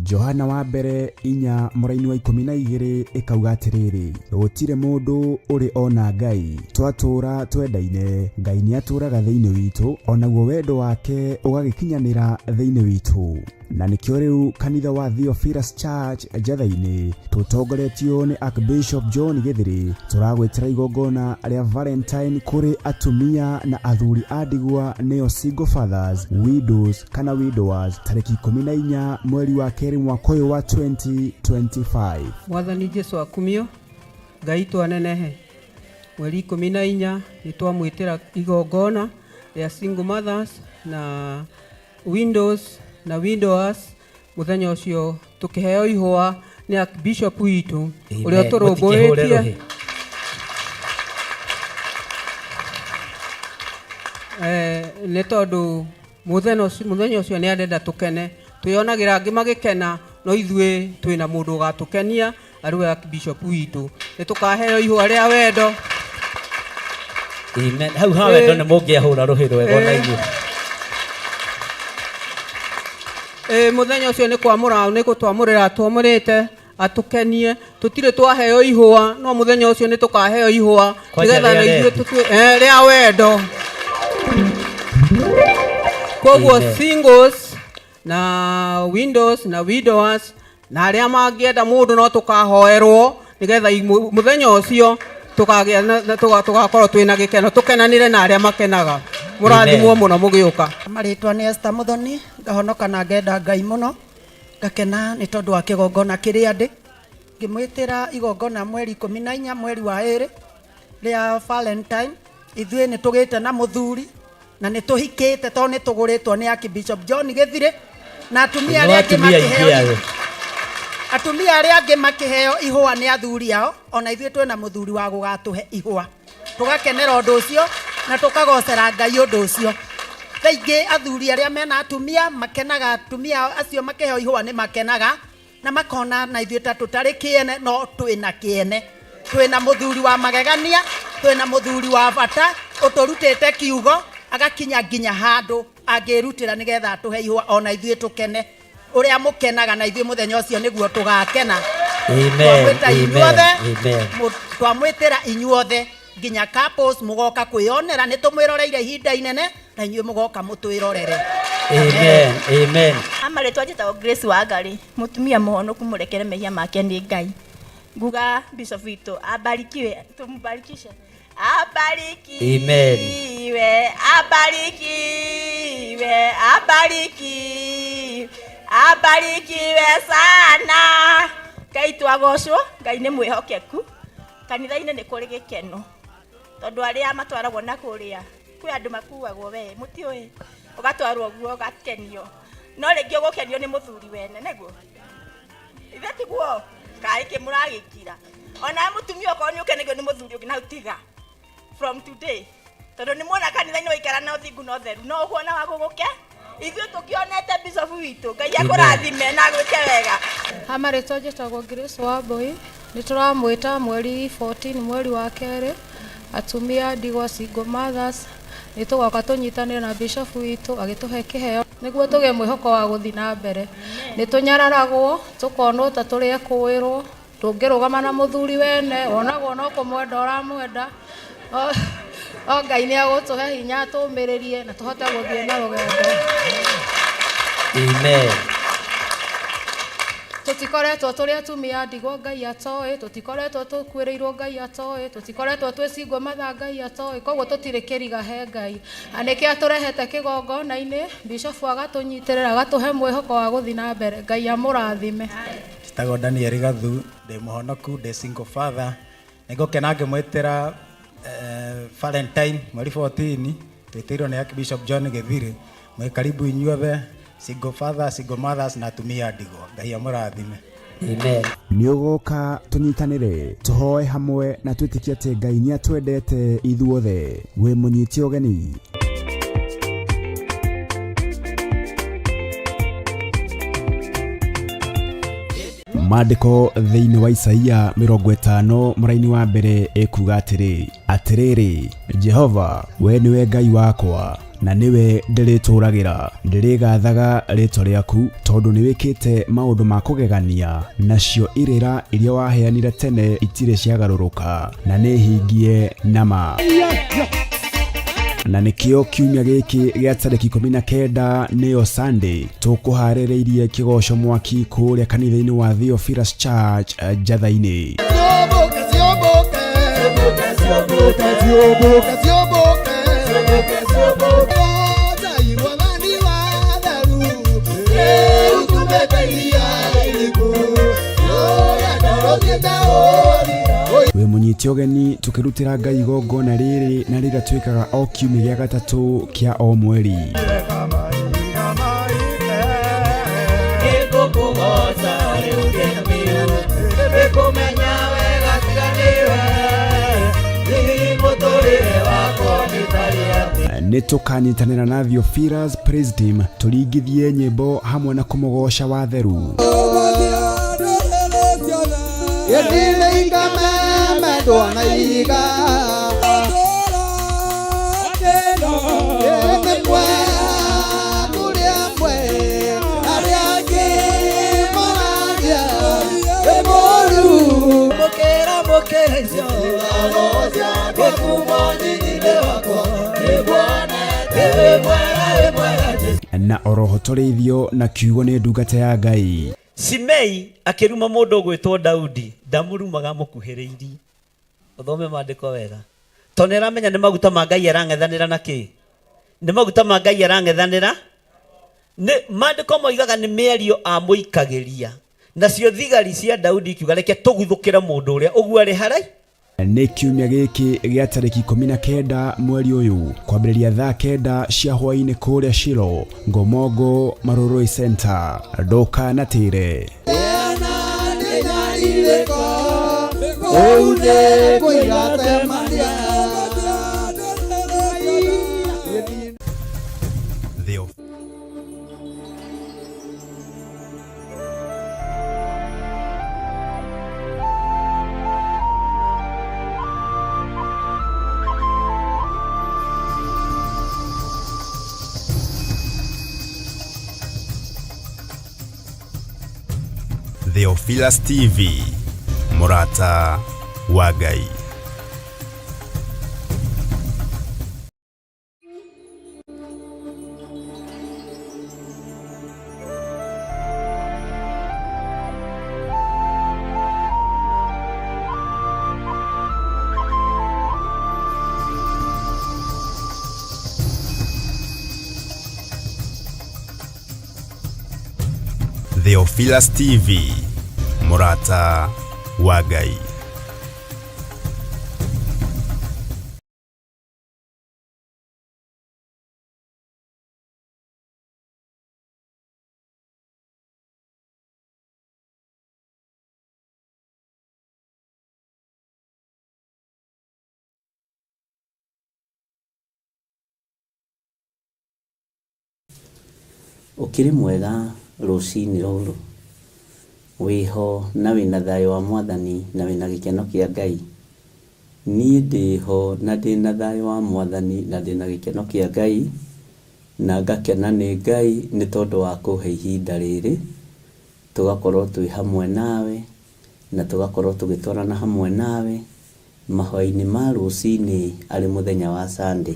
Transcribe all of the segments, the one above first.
Johana wa mbere inya muraini wa 12 ikauga atiriri gutire mundu uri ona Ngai twatura twendaine Ngai ni aturaga thiini witu onaguo wendo wake ugagikinyanira thiini witu na nikio riu kanitha wa Theophilus Church Jathaini tutongoretio ni Archbishop John Githiri turagwetera igongona ria Valentine kuri atumia na athuri adigwa neo single fathers, widows kana widowers tariki 14 mweri wa keri mwaka uyu wa 2025. Mwathani Jesu akumio Ngai twanenehe mweri 14 nitwamwitira igongona ria single mothers na widows na widowers muthenya ucio tukiheo ihwa ni Archbishop witu uria turumbuitie ne tondu muthenya ucio ni arenda tukene tuyonagira angi magikena no ithue twina mundu ugatukenia ariwe Archbishop witu nitukaheo ihwa ria wendo. Amen. Hau ha wendo ni mungiahura ruhiro ego na igwe. Muthenya ucio ni kwamura ni gutwamurira twamurite atukenie tutire twaheo ihwa no muthenya ucio ni tukaheo ihwa nigetha na ithuĩ ria wendo. Koguo singles na windows na widowers na aria mangienda mundu no tukahoerwo nigetha muthenya ucio tukagia tugakorwo twina gikeno tukenanire na aria makenaga. Murathimwo muno mugiuka. Maritwa ni Esther Muthoni ngahonoka na ngenda Ngai muno ngakena ni tondu wa kigongona kiria ndi ngimwitira igongona mweri 14 mweri wa 2 ria Valentine. Ithuĩ ni tugite na muthuri na ni tuhikite to ni tuguritwo ni Archbishop John Githiri na atumia aria angi makiheo ihwa ni athuri ao ona ithuĩ twina muthuri wa gugatuhe ihwa tugakenera undu ucio na tukagocera Ngai undu ucio. Thaingi athuri aria mena atumia makenaga atumia acio makiheo ihwa ni makenaga na makona na ithuĩ ta tutari kiene no twina kiene twina muthuri wa magegania twina muthuri wa bata uturutite kiugo agakinya nginya handu angirutira nigetha atuhe ihwa ona ithuĩ tukene uria mukenaga na ithuĩ muthenya ucio niguo tugakena. Amen. Amen. Twamwitira inyuothe nginya couples mugoka kwionera ni tumwiroreire ihinda inene na inyuĩ mugoka mutwirorere. Amen. Amen. Amaretwa njitagwo Grace Wangari mutumia muhonoku murekere mehia make ni Ngai nguga Bishop witu abarikiwe tumbarikishe abarikiwe. Amen. Abarikiwe abarikiwe sana Ngai twagocwo Ngai ni mwihokeku kanitha-inĩ nĩ kũrĩ gĩkeno tondu aria matwaragwo na kuria kwi andu makuagwo we mutioi ugatwarwo guo gakenio no rĩngĩ ũgũkenio nĩ muthuri wene nĩguo ithe tiguo kai kimuragikira ona mutumia uko ni ukenegio ni muthuri ũngĩ na utiga from today tondu ni muona kanitha-inĩ waikara na uthingu no theru no ũguo wa guguke ithuĩ tukionete Bishop witu Ngai akũrathime na gwĩke wega. Amaretwa njitagwo Grace Wambui ni turamwita mweri 14 mweri wa 2 atumia ndigwa single mothers ni tugoka tunyitanire na Bishop witu agituhe kiheo niguo tuge mwihoko wa guthi na mbere. Ni tunyararagwo tukonwo ta turi ekuwirwo tungirugama na muthuri wene onagwo no kumwenda uramwenda o Ngai ni agutuhe hinya tumiririe na tuhote guthie na rugendo. Amen. Tutikoretwo turi atumia ndigwa Ngai atoi tutikoretwo tukwirirwo Ngai atoi tutikoretwo twi single mother Ngai atoi koguo tutire kiriga he Ngai anike aturehete kigongona-ini Bishop agatunyitirira agatuhe mwihoko wa guthi na mbere Ngai amurathime. Stago Daniel Gathu de muhonoku de single father nigokena ngimwitira Valentine mweri 14 twitirirwo ni Archbishop John Githiri mwe karibu inyuothe single fathers single mothers na atumia ndigwa Ngai amurathime. Amen. Ni ugoka tunyitanire tuhoe hamwe na twitikie ati Ngai ni atwendete ithuothe we munyiti ogeni. Maandiko thiini wa Isaia 50 muraini wa mbere ekuga atiriri Jehova we niwe Ngai wakwa na niwe ndĩrĩtũragĩra. Ndĩrĩgathaga rĩtwa rĩaku tondũ nĩ wĩkĩte maũndũ ma kũgegania, nacio irĩra iria waheanire tene itirĩ ciagarũrũka na nĩ hingie nama. Na nikio kiumia gĩkĩ gĩa tarĩki 19 nĩyo Sunday tũkũharĩrĩirie kĩgoco mwaki kũrĩa kanitha-inĩ wa Theophilus Church Njatha-inĩ. We munyiti ogeni tukirutira Ngai igongona rĩrĩ na rĩrĩa twĩkaga o kiumia gĩa gatatũ kĩa o mweri. Nĩ tũkanyitanĩra na Theophilus Praise Team tũringithie nyĩmbo hamwe na kũmũgoca watheru. Na oroho tũrĩithio na kiugo nĩ ndungata ya Ngai. Simei akiruma mũndũ gwĩtwo Daudi ndamurumaga mũkuhĩrĩiri. Uthome maandĩko wega. Tondũ nĩramenya nĩ maguta ma Ngai arang'ethanĩra na kĩ? Nĩ maguta ma Ngai arang'ethanĩra? Nĩ maandĩko moigaga nĩ mĩario amũikagĩria. Nacio thigari cia Daudi ikiuga reke tũguthũkĩre mũndũ ũrĩa ũguo arĩ harai. Nĩ kiumia gĩkĩ gĩa tarĩki 19 mweri ũyũ kwambĩrĩria thaa 9 cia hwaĩ-inĩ kũrĩa Shilo, Ngomongo Marũrũi Center. Ndũkanatĩre. Theophilus TV, Murata wa Ngai. Theophilus TV, Murata wa Ngai. Ukiri mwega rũcinĩ rũrũ wiho na wĩna thayũ wa Mwathani na wĩna gĩkeno kĩa Ngai. Niĩ ndĩho na ndĩna thayũ wa Mwathani na ndĩna gĩkeno kĩa Ngai, na ngakena nĩ Ngai nĩ tondũ wa kũhe ihinda rĩrĩ tũgakorwo twĩ hamwe nawe na tũgakorwo tũgĩtwarana hamwe nawe mahoya-inĩ ma rũcinĩ arĩ mũthenya wa Sunday.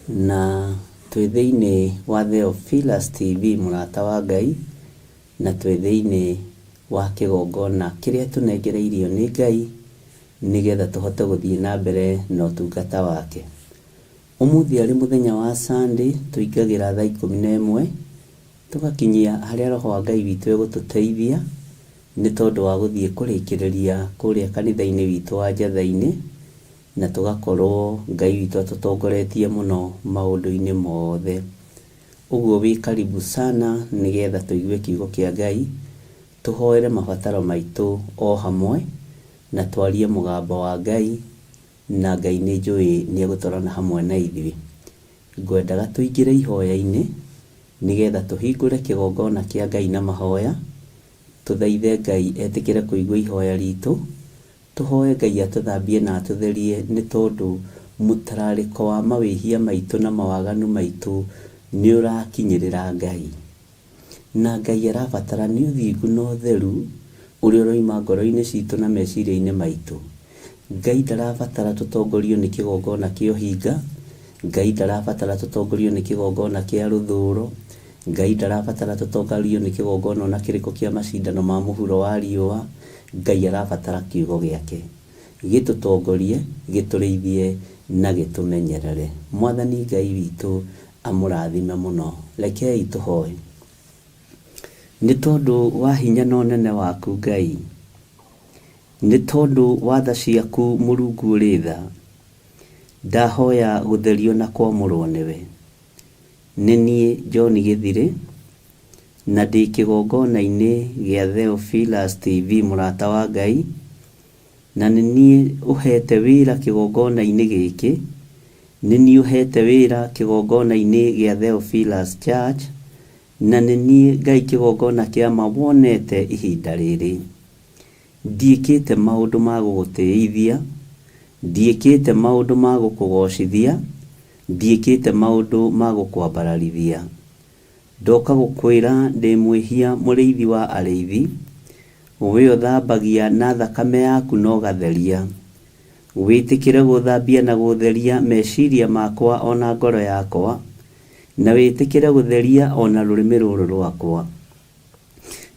Na twĩ thĩinĩ wa Theophilus TV, Murata wa Ngai, na twĩ thĩinĩ wa kĩgongona kĩrĩa tũnengereirio nĩ Ngai nĩgetha tũhote gũthiĩ na mbere na ũtungata wake. Ũmũthĩ arĩ mũthenya wa Sunday tũingagĩra thaa 11 tũgakinyia harĩa Roho wa Ngai witũ egũtũteithia nĩ tondũ wa gũthiĩ kũrĩkĩrĩria kũrĩa kanitha-inĩ witũ wa Njatha-inĩ, na tũgakorwo Ngai witũ atũtongoretie mũno maũndũ-inĩ mothe. Ũguo wĩ karibu sana nĩgetha tũigue kiugo kĩa Ngai, tũhoere mabataro maitũ o hamwe na twarie mũgambo wa Ngai, na Ngai nĩ njũĩ nĩ egũtwarana hamwe na ithuĩ. Ngwendaga tũingĩre ihoya-inĩ nĩgetha tũhingũre kĩgongona kĩa Ngai na mahoya, tũthaithe Ngai etĩkĩre kũigua ihoya ritũ, tũhoe Ngai atũthambie na atũtherie nĩ tondũ mutarariko wa mawihia maitu na mawaganu maitu ni urakinyirira Ngai, na Ngai arabatara ni uthingu na utheru uria uroima ngoro-ini citu na meciria-ini maitu. Ngai ndarabatara tutongorio ni kigongona kia hinga, Ngai ndarabatara tutongorio ni kigongona kia ruthuro, Ngai ndarabatara tutongorio ni kigongona na kiriko kia macindano ma muhuro wa riua. Ngai arabatara kiugo giake gitutongorie, gitureithie na gitumenyerere. Mwathani Ngai witu amurathime muno. Rekei tuhoe. Nĩ tondũ wa hinya na ũnene waku Ngai, nĩ tondũ wa tha ciaku Mũrungu ũrĩ tha, ndahoya gũtherio na kwamũrwo nĩwe. Nĩ niĩ John Gĩthirĩ, na ndĩ kĩgongona-inĩ gĩa Theophilus TV mũrata wa Ngai, na nĩ niĩ ũhete wĩra kĩgongona-inĩ gĩkĩ, nĩ niĩ ũhete wĩra kĩgongona-inĩ gĩa Theophilus Church, na nĩ niĩ Ngai kĩgongona kĩa mawonete ihinda rĩrĩ. Ndiĩkĩte maũndũ ma gũgũtĩithia, ndiĩkĩte maũndũ ma gũkũgocithia, ndiĩkĩte maũndũ ma gũkwambararithia. Ndoka gũkwĩra ndĩ mwĩhia mũrĩithi wa arĩithi, we ũthambagia na thakame yaku na ũgatheria. Wĩtĩkĩre gũthambia na gũtheria meciria makwa ona ngoro yakwa, na wĩtĩkĩre gũtheria ona rũrĩmĩ rũrũ rwakwa.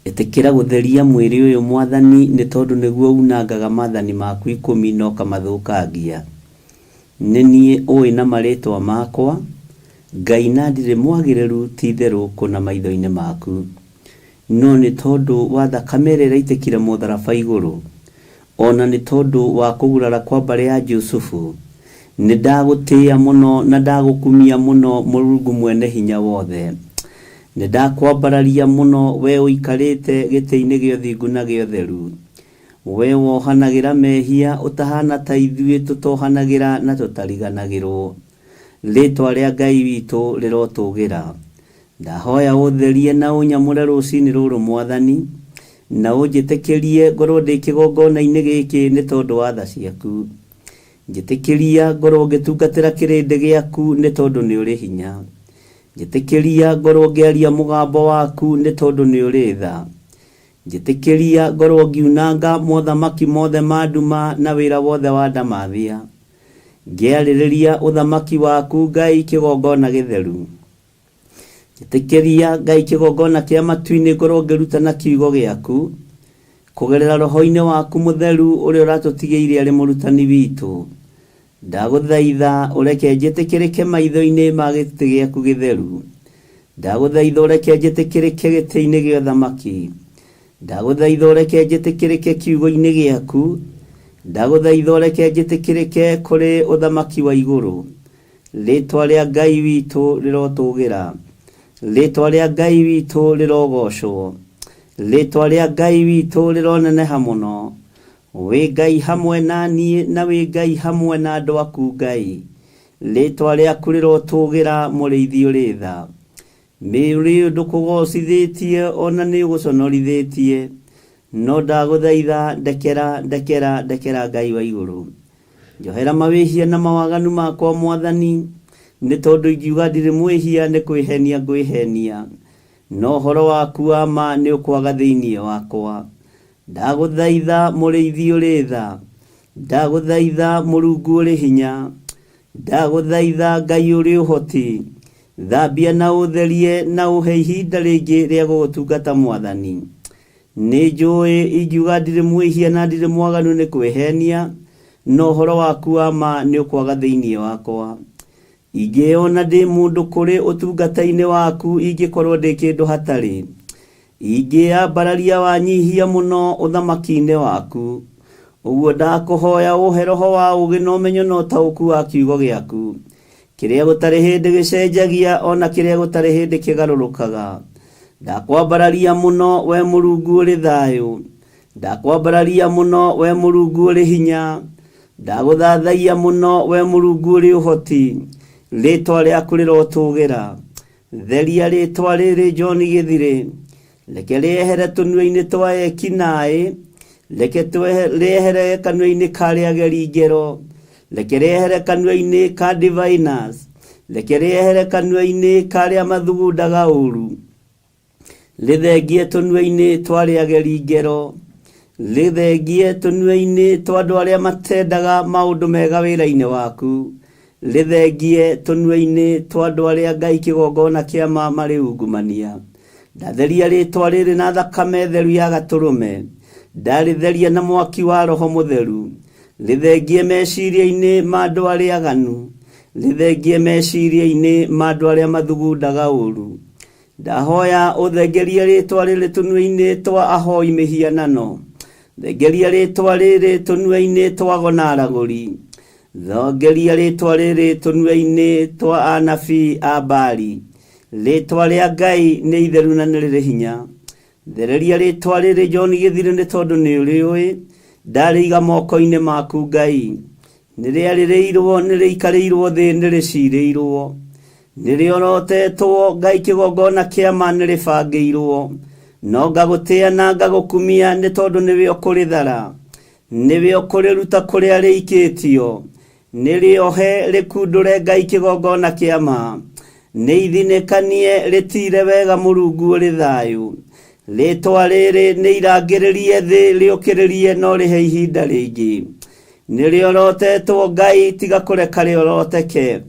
Ĩtĩkĩra gũtheria mwĩrĩ ũyũ Mwathani, nĩ tondũ nĩguo unangaga maathani maku 10 na ũkamathũkangia. Nĩ niĩ ũĩ na marĩtwa makwa, Ngai, na ndirĩ mwagĩrĩru ti-itherũ kũna maitho-inĩ maku. No nĩ tondũ wa thakame ĩrĩa ĩraitĩkire mũtharaba igũrũ, ona nĩ tondũ wa kũgurara kwa mbarĩ ya Jusufu, nĩ ndagũtĩĩa mũno na ndagũkumia mũno Mũrungu mwene hinya wothe. Nĩ ndakwambararia mũno we ũikarĩte gĩtĩ-inĩ gĩa ũthingu na gĩa ũtheru. We wohanagĩra mehia ũtahana ta ithuĩ tũtohanagĩra na tũtariganagĩrwo. Rĩtwa rĩa Ngai witũ rĩrotũgĩra. Ndahoya ũtherie na ũnyamũre rũcinĩ rũrũ Mwathani, na ũnjĩtĩkĩrie ngorwo ndĩ kĩgongona-inĩ gĩkĩ nĩ tondũ wa tha ciaku. Njĩtĩkĩria ngorwo ngĩtungatĩra kĩrĩndĩ gĩaku nĩ tondũ nĩ ũrĩ hinya. Njĩtĩkĩria ngorwo ngĩaria mũgambo waku nĩ tondũ nĩ ũrĩ tha. Njĩtĩkĩria ngorwo ngiunanga mothamaki mothe ma nduma na wĩra wothe wa ndamathia. Ngĩarĩrĩria ũthamaki waku Ngai kĩgongona gĩtheru. Njĩtĩkĩria Ngai kĩgongona kĩa matu-inĩ ngorwo ngĩrutana kiugo gĩaku, kũgerera roho-inĩ waku mũtheru ũrĩa ũratũtigĩire arĩ mũrutani witũ. Ndagũthaitha ũreke njĩtĩkĩrĩke maitho-inĩ ma gĩtĩ gĩaku gĩtheru. Ndagũthaitha ũreke njĩtĩkĩrĩke gĩtĩ-inĩ gĩa ũthamaki. Ndagũthaitha ũreke njĩtĩkĩrĩke kiugo-inĩ gĩaku. Ndagũthaitha ũreke njĩtĩkĩrĩke kũrĩ ũthamaki wa igũrũ. Rĩtwa rĩa Ngai witũ rĩrotũgĩra. Rĩtwa rĩa Ngai witũ rĩrogocwo. Rĩtwa rĩa Ngai witũ rĩroneneha mũno. Wĩ Ngai hamwe na niĩ, na wĩ Ngai hamwe na andũ aku Ngai. Rĩtwa rĩaku rĩrotũgĩra mũrĩithi ũrĩ tha. Mĩũrĩ ndũkũgocithĩtie ona nĩ ũgũconorithĩtie. No ndagũthaitha ndekera Ngai wa igũrũ. Njohera mawĩhia na mawaganu makwa Mwathani, nĩ tondũ ingiuga ndirĩ mwĩhia nĩ kwĩhenia ngwĩhenia. No ũhoro waku wa ma nĩ ũkwaga thĩinĩ wakwa. Ndagũthaitha mũrĩithi ũrĩ tha. Ndagũthaitha Mũrungu ũrĩ hinya. Ndagũthaitha Ngai ũrĩ ũhoti. Thambia na ũtherie na ũhe ihinda rĩngĩ rĩa gũgũtungata Mwathani. Nĩ njũĩ ingiuga ndirĩ mwĩhia na ndirĩ mwaganu nĩ kwĩhenia, no ũhoro waku wa ma nĩ ũkwaga thĩinĩ wakwa. Ingĩona ndĩ mũndũ kũrĩ ũtungata-inĩ waku ingĩkorwo ndĩ kĩndũ hatarĩ. Ingĩambararia wanyihia mũno ũthamaki-inĩ waku. Ũguo ndakũhoya ũhe roho wa ũũgĩ na ũmenyo na ũtaũku wa kiugo gĩaku, kĩrĩa gũtarĩ hĩndĩ gĩcenjagia ona kĩrĩa gũtarĩ hĩndĩ kĩgarũrũkaga. Ndakwambararia mũno we Mũrungu ũrĩ thayũ. Ndakwambararia mũno we Mũrungu ũrĩ hinya. Ndagũthathaia mũno we Mũrungu ũrĩ ũhoti. Rĩtwa rĩaku rĩrotũgĩra. Theria rĩtwa rĩrĩ John Gĩthirĩ. Reke rĩehere tũnua-inĩ twa ekinaĩ. Reke rĩehere kanua-inĩ karĩa ageri ngero. rekerehere kanua-inĩ ka diviners, rekerehere kanua-inĩ karĩa mathugundaga ũru, rĩthengie tũnua-inĩ twa arĩa ageri ngero, rĩthengie tũnua-inĩ twa andũ arĩa matendaga maũndũ mega wĩra-inĩ waku, rĩthengie tũnua-inĩ twa andũ arĩa Ngai kĩgongona kĩama marĩ ungumania. Ndatheria rĩtwa rĩrĩ na thakame theru ya gatũrũme, ndarĩtheria na mwaki wa Roho Mũtheru, rĩthengie meciria-inĩ ma andũ arĩa aganu, rĩthengie meciria-inĩ ma andũ arĩa mathugundaga ũru. Ndahoya ũthengerie rĩtwa rĩrĩ tũnua-inĩ twa ahoi mĩhianano, thengeria rĩtwa rĩrĩ tũnua-inĩ twa gonaragũri, thengeria rĩtwa rĩrĩ tũnua-inĩ twa anabii a Baali. Rĩtwa rĩa Ngai nĩ itheru na nĩ rĩrĩ hinya. Thereria rĩtwa rĩrĩ John Gĩthirĩ nĩ tondũ nĩ ũrĩũĩ, ndarĩiga moko-inĩ maku Ngai. Nĩ rĩarĩrĩirwo, nĩ rĩikarĩirwo thĩ, nĩ rĩcirĩirwo, nĩ rĩorotetwo Ngai kĩgongona kĩama nĩ rĩbangĩirwo. No ngagũtĩa na ngagũkumia nĩ tondũ nĩwe ũkũrĩthara, nĩwe ũkũrĩruta kũrĩa rĩikĩtio, nĩ rĩohe rĩkundũre Ngai kĩgongona kĩama, nĩ ithinĩkanie rĩtire wega Mũrungu ũrĩ thayũ. Rĩtwa rĩrĩ nĩ irangĩrĩrie thĩ rĩũkĩrĩrie no rĩhe ihinda rĩngĩ. Nĩ rĩorotetwo Ngai, tiga kũreka rĩoroteke,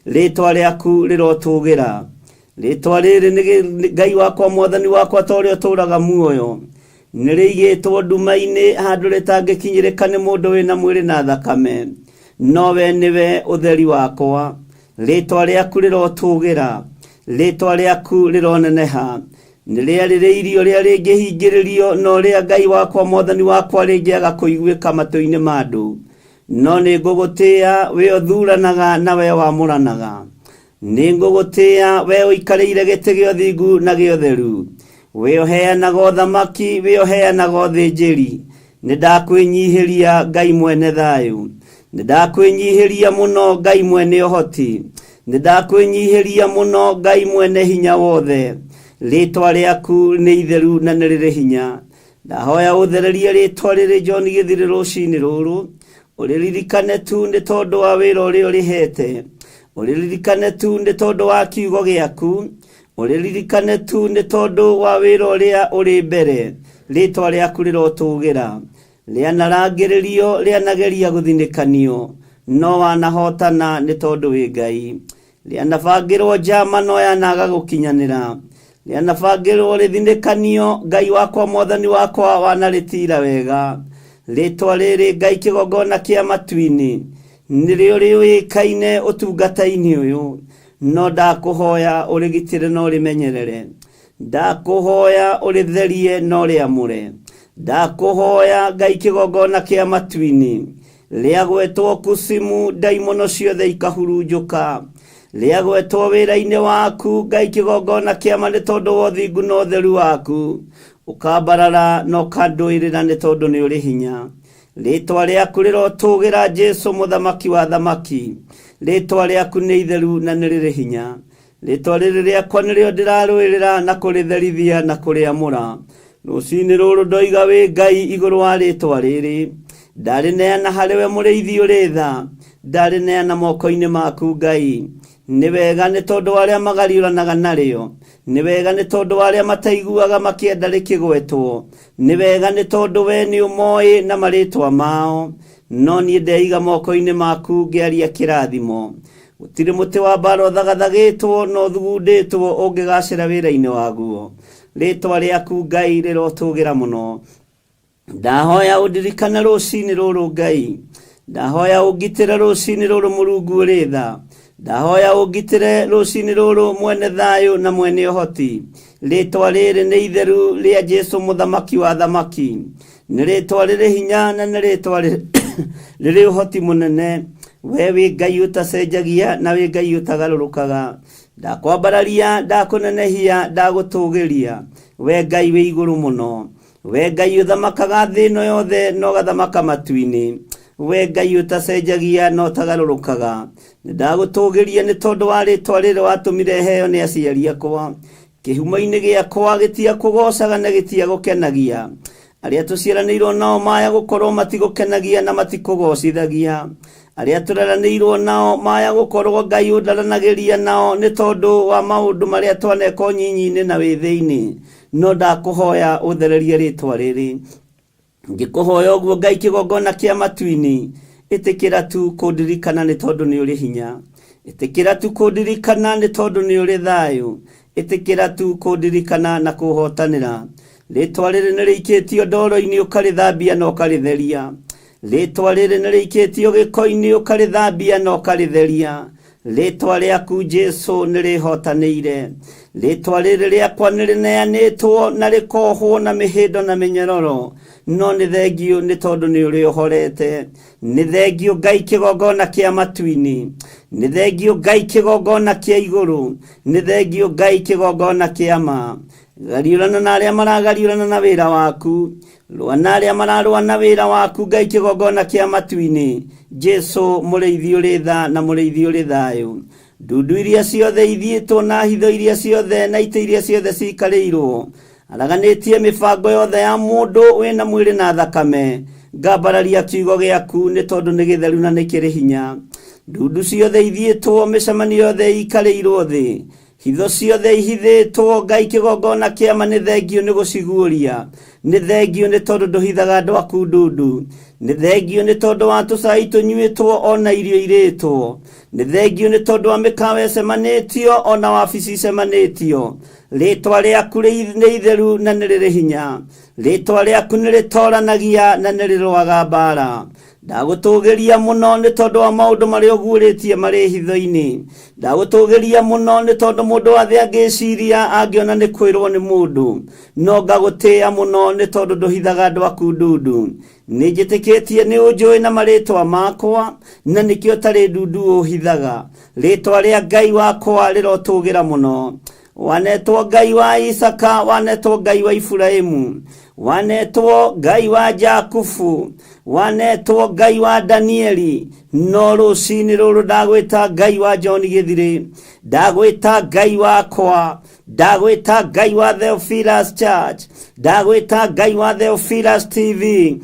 rĩtwa rĩaku rĩrotũgĩra. Rĩtwa rĩrĩ nĩ Ngai wakwa Mwathani wakwa ta ũrĩa ũtũũraga muoyo, nĩ rĩigĩtwo nduma-inĩ handũ rĩtangĩkinyĩrĩka nĩ mũndũ wĩna mwĩrĩ na thakame, nowe nĩwe ũtheri wakwa. Rĩtwa rĩaku rĩrotũgĩra, rĩtwa rĩaku rĩroneneha, nĩ rĩarĩrĩirio rĩa rĩngĩhingĩrĩrio no rĩa Ngai wakwa Mwathani wakwa rĩngĩaga kũiguĩka matũ-inĩ ma andũ. No nĩ ngũgũtĩĩa we ũthuranaga na we wamũranaga, nĩ ngũgũtĩĩa we ũikarĩire gĩtĩ gĩa ũthingu na gĩa ũtheru, we ũheanaga ũthamaki, we ũheanaga ũthĩnjĩri. Nĩ ndakwĩnyihĩria Ngai mwene thayũ, nĩ ndakwĩnyihĩria mũno Ngai mwene ũhoti, nĩ ndakwĩnyihĩria mũno Ngai mwene hinya wothe. Rĩtwa rĩaku nĩ itheru na nĩ rĩrĩ hinya. Ndahoya ũthererie rĩtwa rĩrĩ John Gĩthirĩ rũcinĩ rũrũ, ũrĩririkane tu nĩ tondũ wa wĩra ũrĩa ũrĩhete, ũrĩririkane tu nĩ tondũ wa kiugo gĩaku, ũrĩririkane tu nĩ tondũ wa wĩra ũrĩa ũrĩ mbere. Rĩtwa rĩaku rĩrotũgĩra, rĩanarangĩrĩrio, rĩanageria gũthinĩkanio, no wanahotana nĩ tondũ wĩ Ngai. Rĩanabangĩrwo njama no yanaga gũkinyanĩra, rĩanabangĩrwo rĩthinĩkanio, Ngai wakwa Mwathani wakwa wanarĩtira wega. Rĩtwa rĩrĩ Ngai kĩgongona kĩa matu-inĩ, nĩrĩo rĩũĩkaine ũtungata-inĩ ũyũ, no ndakũhoya ũrĩgitĩre no rĩmenyerere, ndakũhoya ũrĩtherie no rĩamũre, ndakũhoya Ngai kĩgongona kĩa matu-inĩ, rĩagwetwo kusimu, ndaimono ciothe ikahurunjũka, rĩagwetwo wĩra-inĩ waku Ngai kĩgongona kĩama nĩ tondũ wa ũthingu na ũtheru waku, ũkambarara no kandũĩrĩra nĩ tondũ nĩ ũrĩ hinya. Rĩtwa rĩaku rĩrotũgĩra Jesũ mũthamaki wa thamaki, rĩtwa rĩaku nĩ itheru na nĩ rĩrĩ hinya. Rĩtwa rĩrĩ rĩakwa nĩrĩo ndĩrarũĩrĩra na kũrĩtherithia na kũrĩamũra. Rũcinĩ rũrũ ndoiga wĩ Ngai igũrũ wa rĩtwa rĩrĩ, ndarĩneana harĩwe mũrĩithi ũrĩ tha, ndarĩneana moko-inĩ maku Ngai. Nĩ wega nĩ tondũ wa arĩa magariũranaga narĩo, nĩ wega nĩ tondũ wa arĩa mataiguaga makĩenda rĩkĩgwetwo, nĩ wega nĩ tondũ we nĩ ũmoĩ na marĩtwa mao, no niĩ ndeiga moko-inĩ maku ngĩaria kĩrathimo. Gũtirĩ mũtĩ wa mbara ũthagathagĩtwo no ũthugundĩtwo ũngĩgacĩra wĩra-inĩ waguo. Rĩtwa rĩaku Ngai rĩrotũgĩra mũno. Ndahoya ũndirikane rũcinĩ rũrũ Ngai, ndahoya ũngitĩre rũcinĩ rũrũ Mũrungu ũrĩ tha, ndahoya ũngitĩre rũcinĩ rũrũ mwene thayũ na mwene ũhoti. Rĩtwa rĩrĩ nĩ itheru rĩa Jesũ mũthamaki wa thamaki, nĩ rĩtwa rĩrĩ hinya na nĩ rĩtwa rĩrĩ ũhoti mũnene. We wĩ Ngai ũtacenjagia na wĩ Ngai ũtagarũrũkaga. Ndakwambararia, ndakũnenehia, ndagũtũgĩria, we Ngai wĩ igũrũ mũno. We Ngai ũthamakaga thĩ ĩno yothe no gathamaka matu-inĩ, we Ngai ũtacenjagia no tagarũrũkaga. Ndagũtũgĩria nĩ tondũ wa rĩtwa rĩrĩ watũmire heo nĩ aciari akwa, kĩhumo-inĩ gĩakwa gĩtiakũgocaga na gĩtiagũkenagia. Arĩa tũciaranĩirwo nao maya gũkorwo matigũkenagia na matikũgocithagia, aria turaranĩirwo nao maya gũkorwo Ngai ũndaranagĩria nao nĩ tondũ wa maũndũ marĩa twaneka ũnyinyi-inĩ na wĩthĩ-inĩ, no ndakũhoya ũthererie rĩtwa rĩrĩ. Ngĩkũhoya ũguo Ngai kĩgongona kĩa matu-inĩ, ĩtĩkĩra tu kũndirikana nĩ tondũ nĩ ũrĩ hinya, ĩtĩkĩra tu kũndirikana nĩ tondũ nĩ ũrĩ thayũ, ĩtĩkĩra tu kũndirikana na kũhotanĩra. Rĩtwa rĩrĩ nĩ rĩikĩtio ndoro-inĩ ũkarĩthambia na ũkarĩtheria, rĩtwa rĩrĩ nĩ rĩikĩtio gĩko-inĩ ũkarĩthambia na ũkarĩtheria. Rĩtwa rĩaku Jesu nĩ rĩhotanĩire, rĩtwa rĩrĩ rĩakwa nĩ rĩneanĩtwo na rĩkohwo na mĩhĩndo na mĩnyororo, no nĩ thengio nĩ tondũ nĩ ũrĩohorete. Nĩ thengio Ngai kĩgongona kĩa matu-inĩ, nĩ thengio Ngai kĩgongona kĩa igũrũ, nĩ thengio Ngai kĩgongona kĩa ma. Gariũrana na arĩa maragariũrana na wĩra waku, rũa na arĩa mararũa na wĩra waku Ngai kĩgongona kĩa matu-inĩ. Jesu mũrĩithi ũrĩ tha na mũrĩithi ũrĩ thayũ. Ndundu iria ciothe ithiĩtwo na hitho iria ciothe na itĩ iria ciothe cikarĩirwo, araganĩtie mĩbango yothe ya mũndũ wĩna mwĩrĩ na thakame, ngambararia kiugo gĩaku nĩ tondũ nĩ gĩtheru na nĩ kĩrĩ hinya. Ndundu ciothe ithiĩtwo, mĩcemanio yothe ikarĩirwo thĩ, hitho ciothe ihithĩtwo Ngai kĩgongona kĩama, nĩ thengio nĩ gũciguũria, nĩ thengio nĩ tondũ ndũhithaga andũ aku ndundu, nĩ thengio nĩ tondũ wa tũcai tũnyuĩtwo ona irio irĩtwo, nĩ thengio nĩ tondũ wa mĩkawa ĩcemanĩtio ona wabici icemanĩtio. Rĩtwa rĩaku nĩ itheru na nĩ rĩrĩ hinya, rĩtwa rĩaku nĩ rĩtoranagia na nĩ rĩrũaga mbara. Ndagũtũgĩria mũno nĩ tondũ wa maũndũ marĩa ũguũrĩtie marĩ hitho-inĩ, ndagũtũgĩria mũno nĩ tondũ mũndũ wathe angĩciria angĩona nĩ kwĩrwo nĩ mũndũ, no ngagũtĩĩa mũno nĩ tondũ ndũhithaga andũ aku ndundu. Nĩ njĩtĩkĩtie nĩ ũnjũĩ na marĩtwa makwa, na nĩkĩo tarĩ ndundu ũhithaga. Rĩtwa rĩa Ngai wakwa rĩrotũgĩra mũno. Wanetwo Ngai wa Isaka, wanetwo Ngai wa Iburahĩmu, wanetwo Ngai wa Jakubu, wanetwo Ngai wa Danieli, no rũcinĩ rũrũ ndagwĩta Ngai wa John Gĩthirĩ, ndagwĩta Ngai wakwa, ndagwĩta Ngai wa Theophilus Church, ndagwĩta Ngai wa Theophilus TV,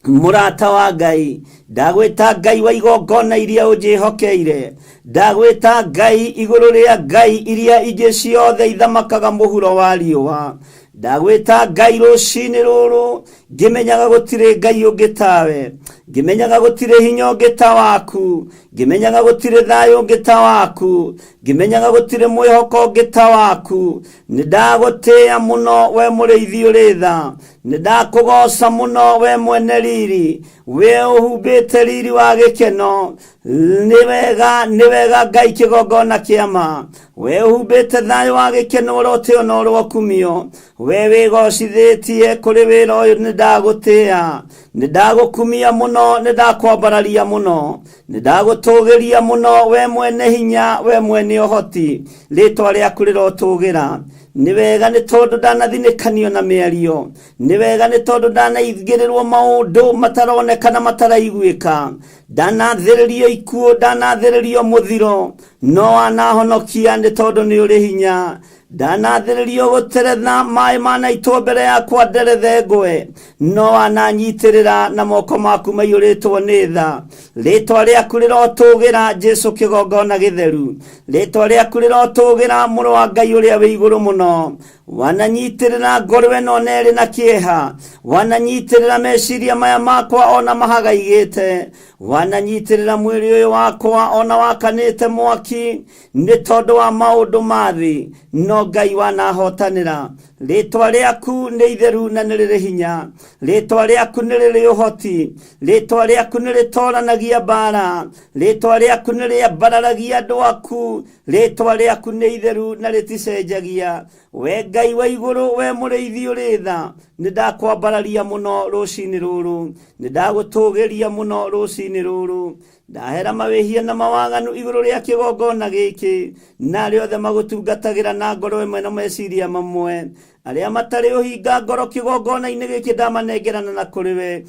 mũrata wa Ngai, ndagwĩta Ngai wa igongona iria ũnjĩhokeire, ndagwĩta Ngai igũrũ rĩa Ngai iria ingĩ ciothe ithamakaga mũhuro wa riũa, ndagwĩta Ngai rũcinĩ rũrũ, ngĩmenyaga gũtirĩ Ngai ũngĩ tawe, ngĩmenyaga gũtirĩ hinya ũngĩ ta waku, ngĩmenyaga gũtirĩ thayũ ũngĩ ta waku, ngĩmenyaga gũtirĩ mwĩhoko ũngĩ ta waku. Nĩ ndagũtĩĩa mũno we mũrĩithi ũrĩ tha, nĩ ndakũgoca mũno we mwene riri, we ũhumbĩte riri wa gĩkeno. Nĩ wega Ngai kĩgongona kĩama, we ũhumbĩte thayũ wa gĩkeno ũrotĩo na ũrokumio, we wĩgocithĩtie kũrĩ wĩra ũyũ. Nĩ ndagũtĩĩa, nĩ ndagũkumia mũno, nĩ ndakwambararia mũno, nĩ ndagũtũgĩria mũno we mwene hinya, we mwene ũhoti. Rĩtwa rĩaku rĩrotũgĩra. Nĩ wega nĩ tondũ ndanathinĩkanio na mĩario, nĩ wega nĩ tondũ ndanaigĩrĩrwo maũndũ mataronekana mataraiguĩka, ndanathĩrĩrio ikuũ, ndanathĩrĩrio mũthiro, no anahonokia nĩ tondũ nĩ ũrĩ hinya. Ndanathĩrĩrio gũteretha maĩ manaitwo mbere yakwa nderethe ngwe, no ananyitĩrĩra na moko maku maiyũrĩtwo nĩ tha. Rĩtwa rĩaku rĩrotũgĩra Jesu kĩgongona gĩtheru, rĩtwa rĩaku rĩrotũgĩra mũrũ wa Ngai ũrĩa wĩ igũrũ mũno. Wananyitĩrĩra ngoro ĩno na ĩrĩ na kĩeha, wananyitĩrĩra meciria maya makwa ona mahagaigĩte, wananyitĩrĩra mwĩrĩ ũyũ wakwa ona wakanĩte mwaki, nĩ tondũ wa maũndũ ma thĩ, no Ngai wanahotanĩra. Rĩtwa rĩaku nĩ itheru na nĩ rĩrĩ hinya, rĩtwa rĩaku nĩ rĩrĩ ũhoti, rĩtwa rĩaku nĩ rĩtoranagia mbara, rĩtwa rĩaku nĩ rĩambararagia andũ aku, rĩtwa rĩaku nĩ itheru na rĩticenjagia. We Ngai wa igũrũ, we mũrĩithi ũrĩ tha, nĩ ndakwambararia mũno rũcinĩ rũrũ, nĩ ndagũtũgĩria mũno rũcinĩ rũrũ. Ndahera mawĩhia na mawaganu igũrũ rĩa kĩgongona gĩkĩ, na arĩa othe magũtungatagĩra na ngoro ĩmwe na meciria mamwe, arĩa matarĩ ũhinga ngoro kĩgongona-inĩ gĩkĩ ndamanengerana na kũrĩ we.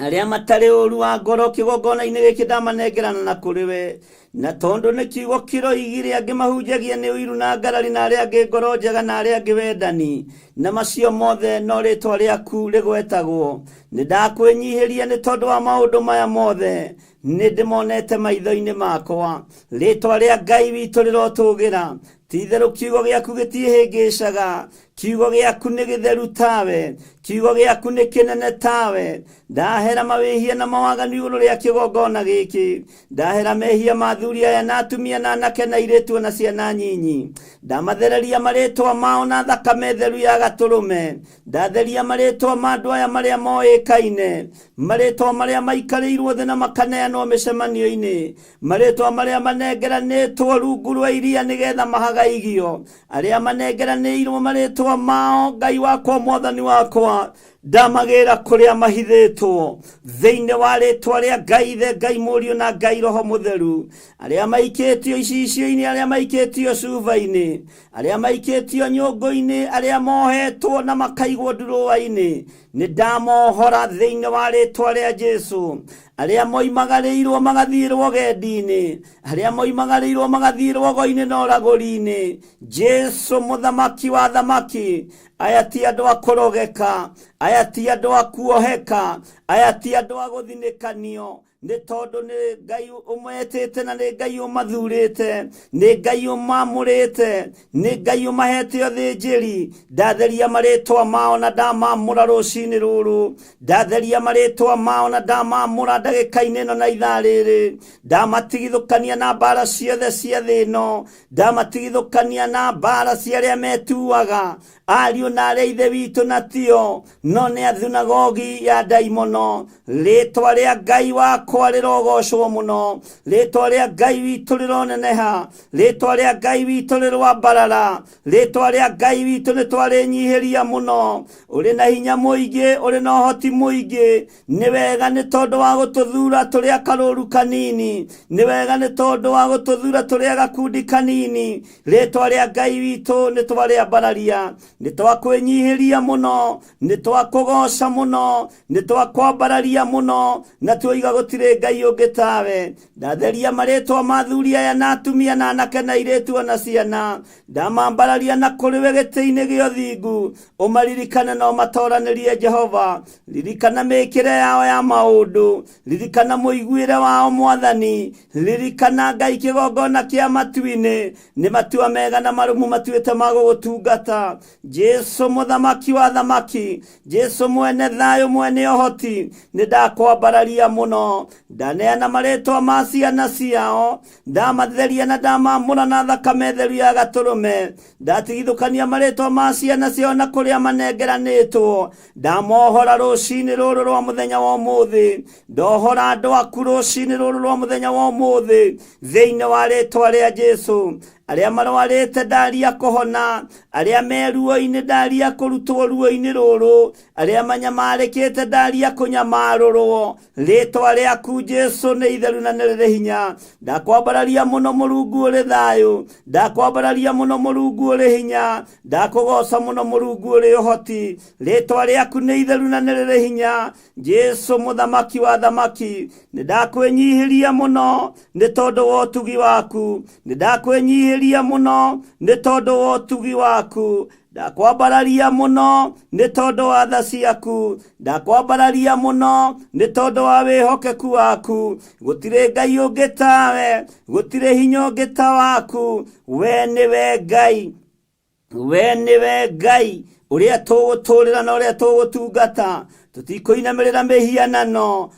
aria matari uru wa ngoro kigongona-inĩ gĩkĩ ndamanengerana na kũrĩ we, na tondũ nĩ kiugo kĩroigire angĩ mahunjagia nĩ ũiru na ngarari, na arĩa angĩ ngoro njega, na arĩa angĩ wendani, na macio mothe no rĩtwa rĩaku rĩgwetagwo. Nĩ ndakwĩnyihĩria nĩ tondũ wa maũndũ maya mothe nĩ ndĩmonete maitho-inĩ makwa. Rĩtwa rĩa Ngai witũ rĩrotũgĩra, ti-itherũ kiugo gĩaku gĩtiĩhĩngĩcaga, kiugo gĩaku nĩ gĩtheru tawe, kiugo gĩaku nĩ kĩnene tawe. Ndahera mawĩhia na mawaganu igũrũ rĩa kĩgongona gĩkĩ, ndahera mehia ma athuri aya na atumia na anake na airĩtu na ciana nyinyi. Ndamathereria marĩtwa mao na thakame theru ya gatũrũme, ndatheria marĩtwa ma andũ aya marĩa moĩkaine, marĩtwa marĩa maikarĩirwo thĩ na makaneanwo mĩcemanio-inĩ, marĩtwa marĩa manengeranĩtwo rungu rwa iria nĩgetha mahagaigio, arĩa manengeranĩirwo marĩtwa mao. Ngai wakwa, mwathani wakwa, ndamagĩra kũrĩa mahithĩtwo thĩinĩ wa rĩtwa rĩa Ngai Ithe, Ngai Mũriũ na Ngai Roho Mũtheru, arĩa maikĩtio icicio-inĩ, arĩa maikĩtio cuba-inĩ, arĩa maikĩtio nyũngũ-inĩ, arĩa mohetwo na makaigwo ndurũwa-inĩ, nĩ ndamohora thĩinĩ wa rĩtwa rĩa Jesũ. Arĩa moimagarĩirwo magathiĩ rwogendi-inĩ, arĩa moimagarĩirwo magathiĩ rwogo-inĩ na ũragũri-inĩ, Jesũ mũthamaki wa thamaki, aya ti andũ a kũrogeka, aya ti andũ a kuoheka, aya ti andũ a gũthinĩkanio, nĩ tondũ nĩ Ngai ũmetĩte na nĩ Ngai ũmathurĩte, nĩ Ngai ũmamũrĩte, nĩ Ngai ũmahete ũthĩnjĩri. Ndatheria marĩtwa mao na ndamamũra rũcinĩ rũrũ, ndatheria marĩtwa mao na ndamamũra ndagĩka-inĩ ĩno na ithaa rĩrĩ. Ndamatigithũkania na mbara ciothe cia thĩ ĩno, ndamatigithũkania na mbara cia arĩa metuaga ariũ na arĩa ithe witũ na tio, no nĩ athunagogi ya ndaimono. Rĩtwa rĩa Ngai wakwa rĩrogocwo mũno, rĩtwa rĩa Ngai witũ rĩroneneha, rĩtwa rĩa Ngai witũ rĩrwambarara, rĩtwa rĩa Ngai witũ nĩ twarĩnyihĩria mũno. Ũrĩ na hinya mũingĩ, ũrĩ na ũhoti mũingĩ, nĩ wega nĩ tondũ wa gũtũthura tũrĩa karũru kanini, nĩ wega nĩ tondũ wa gũtũthura tũrĩa gakundi kanini. Rĩtwa rĩa Ngai witũ nĩ twarĩambararia, nĩ twakwĩnyihĩria mũno, nĩ twakũgoca mũno, nĩ twakwambararia mũno, na tuoiga gũtirĩ Ngai ũngĩ tawe. Ndatheria marĩtwa ma athuri aya na atumia na anake na airĩtu na ciana, ndamambararia na kũrĩ we gĩtĩ-inĩ gĩa ũthingu. Ũmaririkane na ũmatoranĩrie Jehova, ririkana mĩkĩre yao ya maũndũ, ririkana mũiguĩre wao Mwathani, ririkana Ngai kĩgongona kĩa matu-inĩ, nĩ matua mega na marũmu matuĩte ma gũgũtungata. Jesũ mũthamaki wa thamaki, Jesũ mwene thayũ, mwene ũhoti, nĩ ndakwambararia mũno. Ndaneana marĩtwa ma ciana ciao, ndamatheria na ndamamũra na thakame theru ya gatũrũme. Ndatigithũkania marĩtwa ma ciana ciao na kũrĩa manengeranĩtwo, ndamohora rũcinĩ rũrũ rwa mũthenya wa ũmũthĩ, ndohora andũ aku rũcinĩ rũrũ rwa mũthenya wa ũmũthĩ thĩinĩ wa rĩtwa rĩa Jesũ. Arĩa marwarĩte ndaria kũhona, arĩa me ruo-inĩ ndaria kũrutwo ruo-inĩ rũrũ, arĩa manyamarĩkĩte ndaria kũnyamarũrwo. Rĩtwa rĩaku Jesũ nĩ itheru na nĩ rĩrĩ hinya. Ndakwambararia mũno Mũrungu ũrĩ thayũ, ndakwambararia mũno Mũrungu ũrĩ hinya, ndakũgoca mũno Mũrungu ũrĩ ũhoti. Rĩtwa rĩaku nĩ itheru na nĩ rĩrĩ hinya, Jesũ mũthamaki wa thamaki. Nĩ ndakwĩnyihĩria mũno nĩ tondũ wa ũtugi waku, nĩ ndakwĩnyihĩria mũno nĩ tondũ wa ũtugi waku. Ndakwambararia mũno nĩ tondũ wa tha ciaku, ndakwambararia mũno nĩ tondũ wa wĩhokeku waku. Gũtirĩ Ngai ũngĩ tawe, gũtirĩ hinya ũngĩ ta waku. We nĩwe Ngai, we nĩwe Ngai ũrĩa tũgũtũũrĩra na ũrĩa tũgũtungata. Tũtikũinamĩrĩra mĩhianano,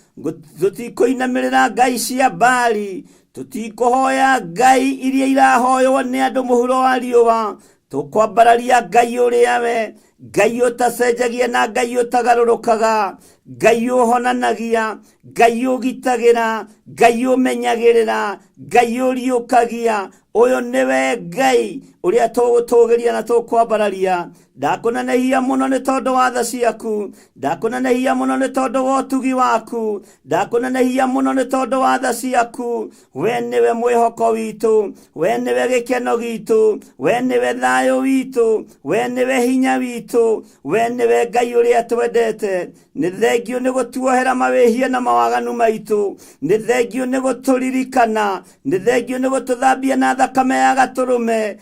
tũtikũinamĩrĩra ngai cia Baali, tũtikũhoya ngai iria irahoywo nĩ andũ mũhuro wa riũa. Tũkwambararia Ngai ũrĩa we, Ngai ũtacenjagia na Ngai ũtagarũrũkaga, Ngai ũhonanagia, Ngai ũgitagĩra, Ngai ũmenyagĩrĩra, Ngai ũriũkagia. Ũyũ nĩwe Ngai uria tugutugiria na tukwambararia ndakunenehia muno ni tondu wa tha ciaku ndakunenehia muno ni tondu wa utugi waku ndakunenehia muno ni tondu wa tha ciaku we niwe mwihoko witu we niwe gikeno gitu we niwe thayo witu we niwe hinya witu we niwe Ngai uria twendete ni thengio ni gutuohera mawihia na mawaganu maitu ni thengio ni guturirikana ni thengio ni gututhambia na thakame ya gaturume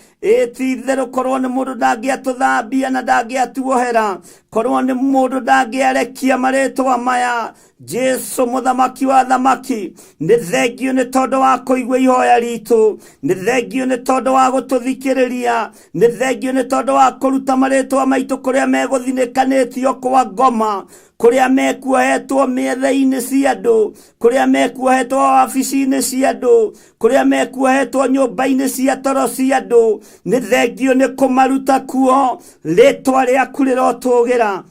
ti theru korwo ni mundu ndangiatuthambia na ndangiatuohera korwo ni mundu ndangiarekia maritwa maya Jesu muthamaki wa thamaki ni thengio ni tondu wa kuigua ihoya ritu ni thengio ni tondu wa gututhikiriria ni thengio ni tondu wa kuruta maritwa maitu kuria meguthinikanitio kwa ngoma kuria mekuohetwo metha-ini cia andu kuria mekuohetwo wabici-ini cia andu kuria mekuohetwo nyumba-ini cia toro cia andu ni thengio ni kumaruta kuo ritwa riaku rirotugira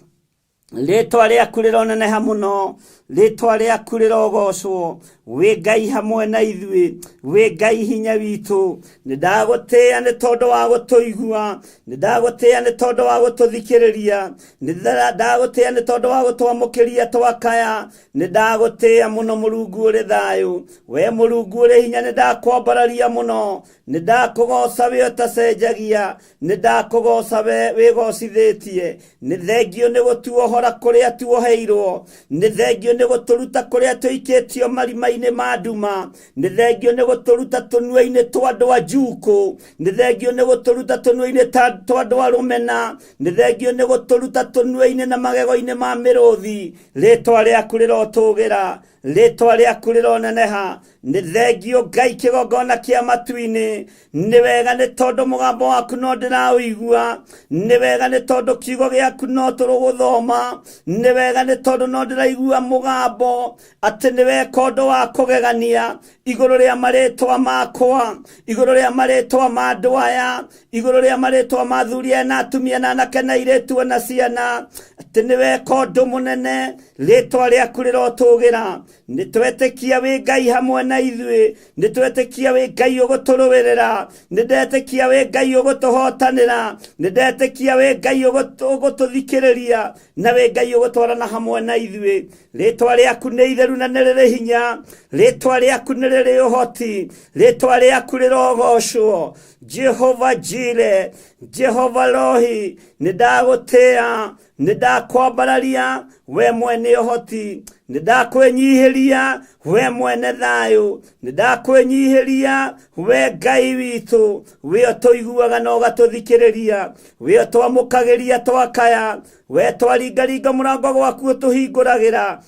ritwa riaku rironeneha muno ritwa riaku rirogocwo wi Ngai hamwe na ithui wi Ngai hinya witu ni ndagutia ni tondu wa gutuigua ni ndagutia ni tondu wa gututhikiriria ni ndagutia ni tondu wa gutwamukiria twakaya ni ndagutia muno Mulungu uri thayu we Mulungu uri hinya ni ndakwambararia muno ni ndakugoca wi utacenjagia ni ndakugoca wi gocithitie ni thengio ni gutuohora kuria tuoheirwo ni thengio ni guturuta kuria tuikitio marima-ini ma nduma ni thengio ni guturuta tunua-ini twa andu a njuku ni thengio ni guturuta tunua-ini twa andu a rumena ni thengio ni guturuta tunua-ini na magego-ini ma miruthi ritwa riaku rirotugira ritwa riaku rironeneha ni thengio Ngai kigongona kia matu-ini ni wega ni tondu mugambo waku no ndiraũigua ni wega ni tondu kiugo giaku no turuguthoma ni wega ni tondu no ndiraigua mugambo ati ni weka undu wa kugegania iguru ria maritwa makwa iguru ria maritwa ma andu aya iguru ria maritwa ma athuri na atumia na anake na airitu na ciana ati ni weka undu munene ritwa riaku rirotugira ni twetikia wi Ngai hamwe na ithui ni twetikia wi Ngai uguturuwirira ni ndetikia wi Ngai ugutuhotanira ni ndetikia wi Ngai ugututhikiriria na wi Ngai ugutwarana hamwe na ithui ritwa riaku ni itheru na ni riri hinya ritwa riaku ni riri uhoti ritwa riaku rirogocwo Jehova Jire Jehova Rohi ni ndagutia ni ndakwambararia we mwene uhoti ni ndakwenyihiria we mwene thayu ni ndakwenyihiria we Ngai witu we tuiguaga na ugatuthikiriria we twamukagiria twakaya we twaringaringa murango gwaku tuhinguragira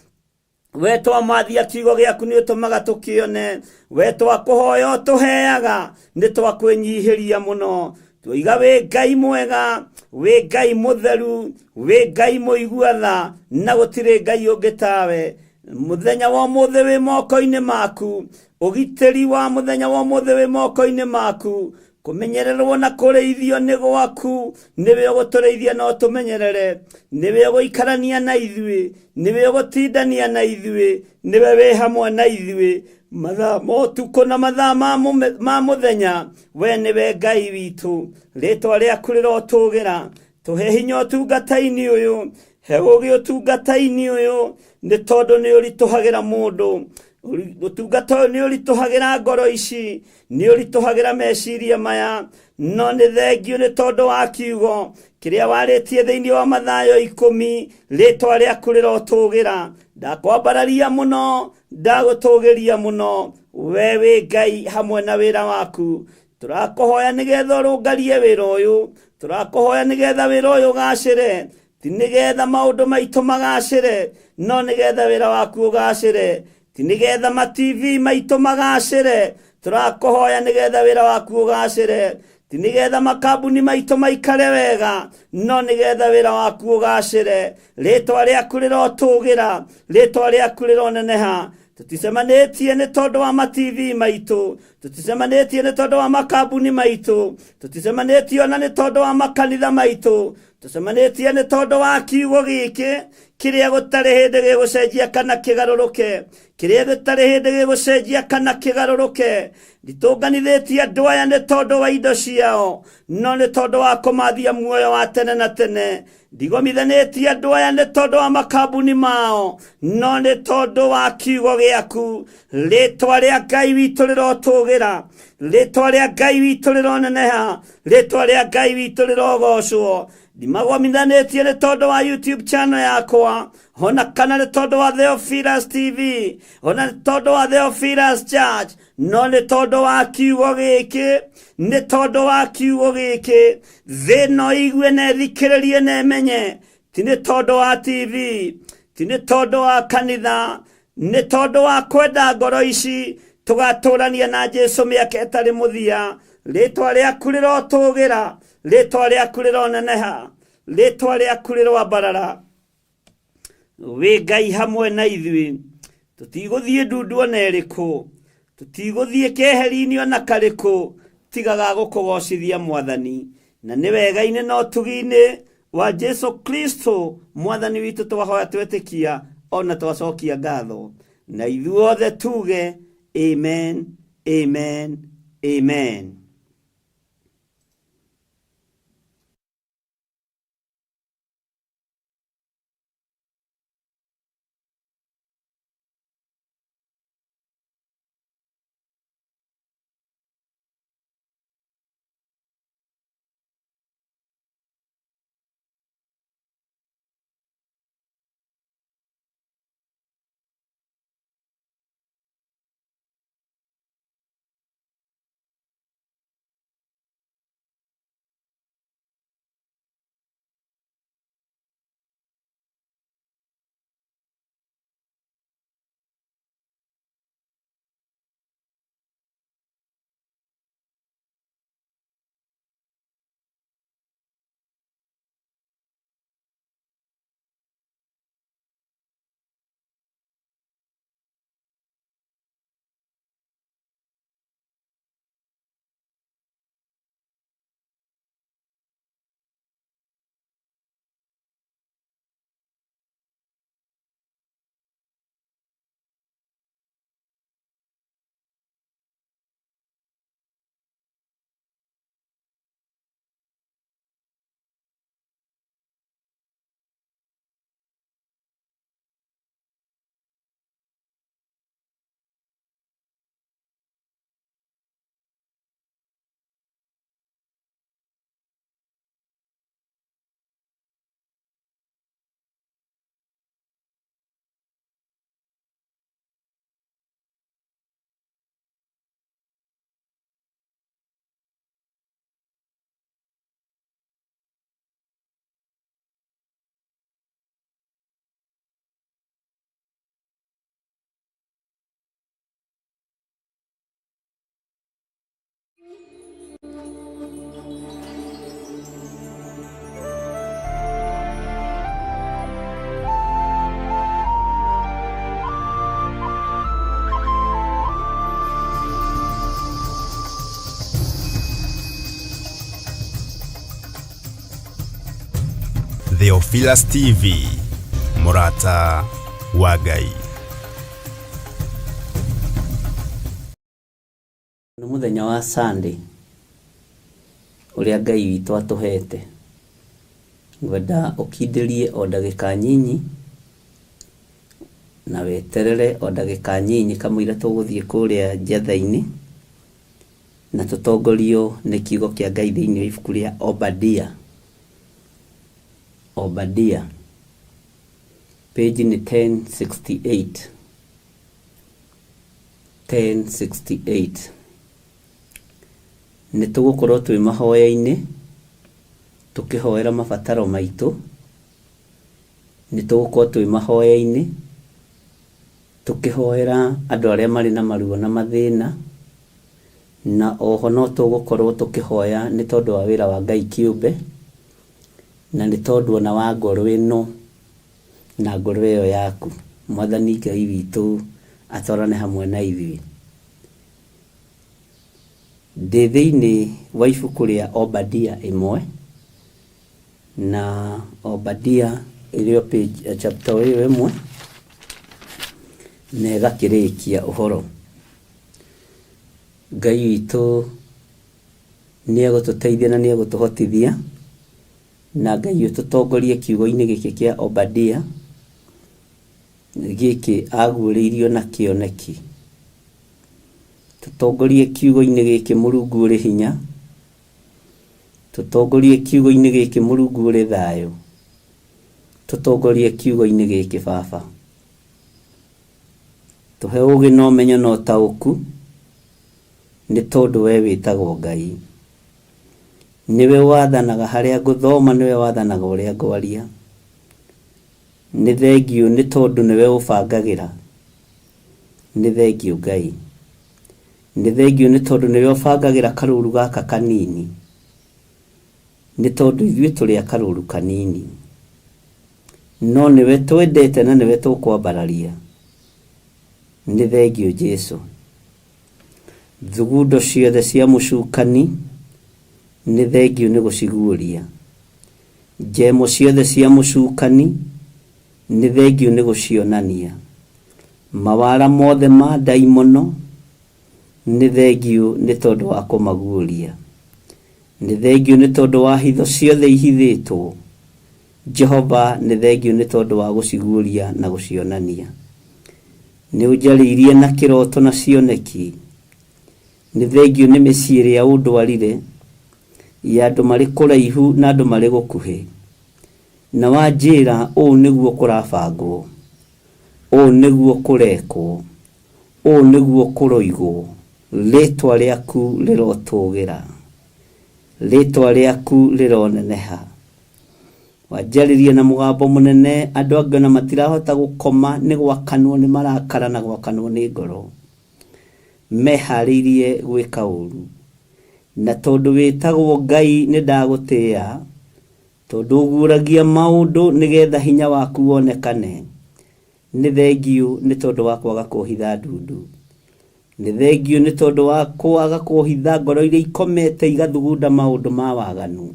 we twamathia kiugo giaku ni utumaga tukione we twakuhoya tuheaga ni twakwenyihiria muno tuiga we Ngai mwega we Ngai mutheru we Ngai muiguatha na gutire Ngai ungi tawe muthenya wa muthe wi moko-ini maku ugitiri wa muthenya wa muthe wi moko-ini maku kumenyererwo na kureithio ni gwaku niwe ugutureithia no tumenyerere niwe uguikarania na ithui niwe ugutindania na ithui niwe wi hamwe na ithui mathaa motuko na mathaa ma muthenya we niwe Ngai witu ritwa riaku rirotugira tuhe hinya utungata-ini uyu he ugi utungata-ini uyu ni tondu ni urituhagira mundu utungata ni urituhagira ngoro ici ni urituhagira meciria maya no ni thengio ni tondu wa kiugo kiria waritie thiini wa mathayo 10 ritwa riaku rirotugira ndakwambararia muno ndagutugiria muno we wi Ngai hamwe na wira waku turakuhoya nigetha urungarie wira uyu turakuhoya nigetha wira uyu ugacire ti nigetha maundu maitu magacire no nigetha wira waku ugacire ti nigetha ma TV maitu magacire turakuhoya nigetha wira waku ugacire ti nigetha makambuni maitu maikare wega no nigetha wira waku ugacire ritwa riaku rirotugira ritwa riaku rironeneha tutisemanitie ni tondu wa ma TV maitu tutisemanitie ni tondu wa makambuni maitu tutisemanitie ona ni tondu wa makanitha maitu tucemanĩtie nĩ tondũ wa kiugo gĩkĩ kĩrĩa gũtarĩ hĩndĩ gĩgũcenjia kana kĩgarũrũke, kĩrĩa gĩtarĩ hĩndĩ gĩgũcenjia kana kĩgarũrũke. Nditũnganithĩtie andũ aya nĩ tondũ wa indo ciao, no nĩ tondũ wa kũmathia muoyo wa tene na tene. Ndigomithanĩtie andũ aya nĩ tondũ wa makambuni mao, no nĩ tondũ wa kiugo gĩaku. Rĩtwa rĩa Ngai witũ rĩrotũgĩra, rĩtwa rĩa Ngai witũ rĩroneneha, rĩtwa rĩa Ngai witũ rĩrogocwo. Ndimagomithanĩtie nĩ tondũ wa YouTube channel yakwa, ona kana nĩ tondũ wa Theophilus TV, ona nĩ tondũ wa Theophilus Church, no nĩ tondũ wa kiugo gĩkĩ, nĩ tondũ wa kiugo gĩkĩ. Thĩ no igue na ĩthikĩrĩrie na ĩmenye, ti nĩ tondũ wa TV, ti nĩ tondũ wa kanitha, nĩ tondũ wa kwenda ngoro ici tũgatũrania na Jesũ mĩaka ĩtarĩ mũthia. Rĩtwa rĩaku rĩrotũgĩra, rĩtwa rĩaku rĩroneneha, rĩtwa rĩaku rĩroambarara. Wĩ Ngai hamwe na ithuĩ, tũtigũthiĩ ndundu ona ĩrĩkũ, tũtigũthiĩ keheri-inĩ ona karĩkũ, tigaga gũkũgocithia Mwathani. Na nĩ wega-inĩ na ũtugi-inĩ wa Jesũ Kristo Mwathani witũ twahoya twetĩkia ona twacokia ngatho. Na ithuothe tuge amen, amen, amen. Theophilus TV, Murata wa Ngai. Nĩ mũthenya wa Sunday ũrĩa Ngai witũ atũhete. Ngwenda ũkindĩrie o ndagĩka nyinyi na weterere o ndagĩka nyinyi kamũira tũgũthiĩ kũrĩa njatha-inĩ na tũtongorio nĩ kiugo kĩa Ngai thĩinĩ wa ibuku rĩa Obadia page ni 1068 nĩ tũgũkorwo twĩ mahoya-inĩ tũkĩhoera mabataro maitũ, nĩ tũgũkorwo twĩ mahoya-inĩ tũkĩhoera andũ arĩa marĩ na maruo na mathĩna, na oho no tũgũkorwo tũkĩhoya nĩ tondũ wa wĩra wa Ngai kĩũmbe, na nĩ tondũ ona wa ngoro ĩno na ngoro ĩyo yaku. Mwathani Ngai witũ atwarane hamwe na ithuĩ. Ndĩ thĩinĩ wa ibuku rĩa Obadia 1 na Obadia ĩrĩ page chapter ĩyo ĩmwe na ĩgakĩrĩkia ũhoro. Ngai witũ nĩ egũtũteithia na nĩ egũtũhotithia, na Ngai ũtũtongorie kiugo-inĩ gĩkĩ kĩa Obadia gĩkĩ aguũrĩirio na kĩoneki. Tũtongorie kiugo-inĩ gĩkĩ Mũrungu ũrĩ hinya, tũtongorie kiugo-inĩ gĩkĩ Mũrungu ũrĩ thayũ, tũtongorie kiugo-inĩ gĩkĩ Baba. Tũhe ũũgĩ na ũmenyo na ũtaũku, nĩ tondũ we wĩtagwo Ngai. Niwe wathanaga harĩa ngũthoma, niwe wathanaga ũrĩa ngwaria. Nĩ thengiũ nĩ tondũ niwe ũbangagĩra. Nĩ thengiũ Ngai. Nĩ thengiũ nĩ tondũ niwe ũbangagĩra karũru gaka kanini. Nĩ tondũ ithuĩ tũrĩ karũru kanini. No niwe twendete na niwe tũkwambararia. Nĩ thengiũ Jesũ. Thugundo ciothe cia mũcukani nĩ thengiũ nĩ gũciguũria. Njemo ciothe cia mũcukani nĩ thengiũ nĩ gũcionania. Mawara mothe ma ndaimono nĩ thengiũ nĩ tondũ wa kũmaguũria. Nĩ thengiũ nĩ tondũ wa hitho ciothe ihithĩtwo. Jehova nĩ thengiũ nĩ tondũ wa gũciguũria na gũcionania. Nĩ ũnjarĩirie na kĩroto na cioneki. Nĩ thengiũ nĩ mĩciĩ ĩrĩa ũndwarire ya andũ marĩ kũraihu na andũ marĩ gũkuhĩ. Na wanjĩra ũũ nĩguo kũrabangwo, ũũ nĩguo kũrekwo, ũũ nĩguo kũroigwo. Rĩĩtwa rĩaku rĩrotũũgĩra, rĩĩtwa rĩaku rĩroneneha. Wanjarĩrie na mũgambo mũnene, andũ angĩ ona matirahota gũkoma nĩ gwakanwo nĩ marakara na gwakanwo nĩ ngoro. Meharĩirie gwĩka ũũru. Na tondũ wĩtagwo Ngai nĩ ndagũtĩĩa, tondũ ũguũragia maũndũ nĩgetha hinya waku wonekane. Nĩ thengiũ nĩ tondũ wa kwaga kũhitha ndundu. Nĩ thengiũ nĩ tondũ wa kwaga kũhitha ngoro iria ikomete igathugunda maũndũ ma waganu.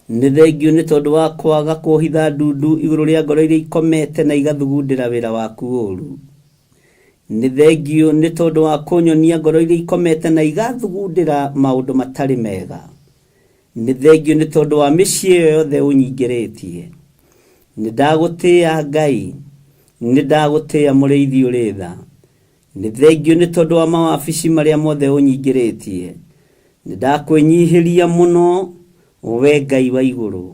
Nĩ thengiũ nĩ tondũ wa kwaga kũhitha ndundu igũrũ rĩa ngoro iria ikomete na igathugundĩra wĩra waku ũũru. Nĩ thengiũ nĩ tondũ wa kũnyonia ngoro iria ikomete na igathugundĩra maũndũ matarĩ mega. Nĩ thengiũ nĩ tondũ wa mĩciĩ ĩyo yothe ũnyingĩrĩtie. Nĩ ndagũtĩĩa Ngai, nĩ ndagũtĩĩa mũrĩithi ũrĩ tha. Nĩ thengiũ nĩ tondũ wa mawabici marĩa mothe ũnyingĩrĩtie. Nĩ ndakwĩnyihĩria mũno we Ngai wa igũrũ.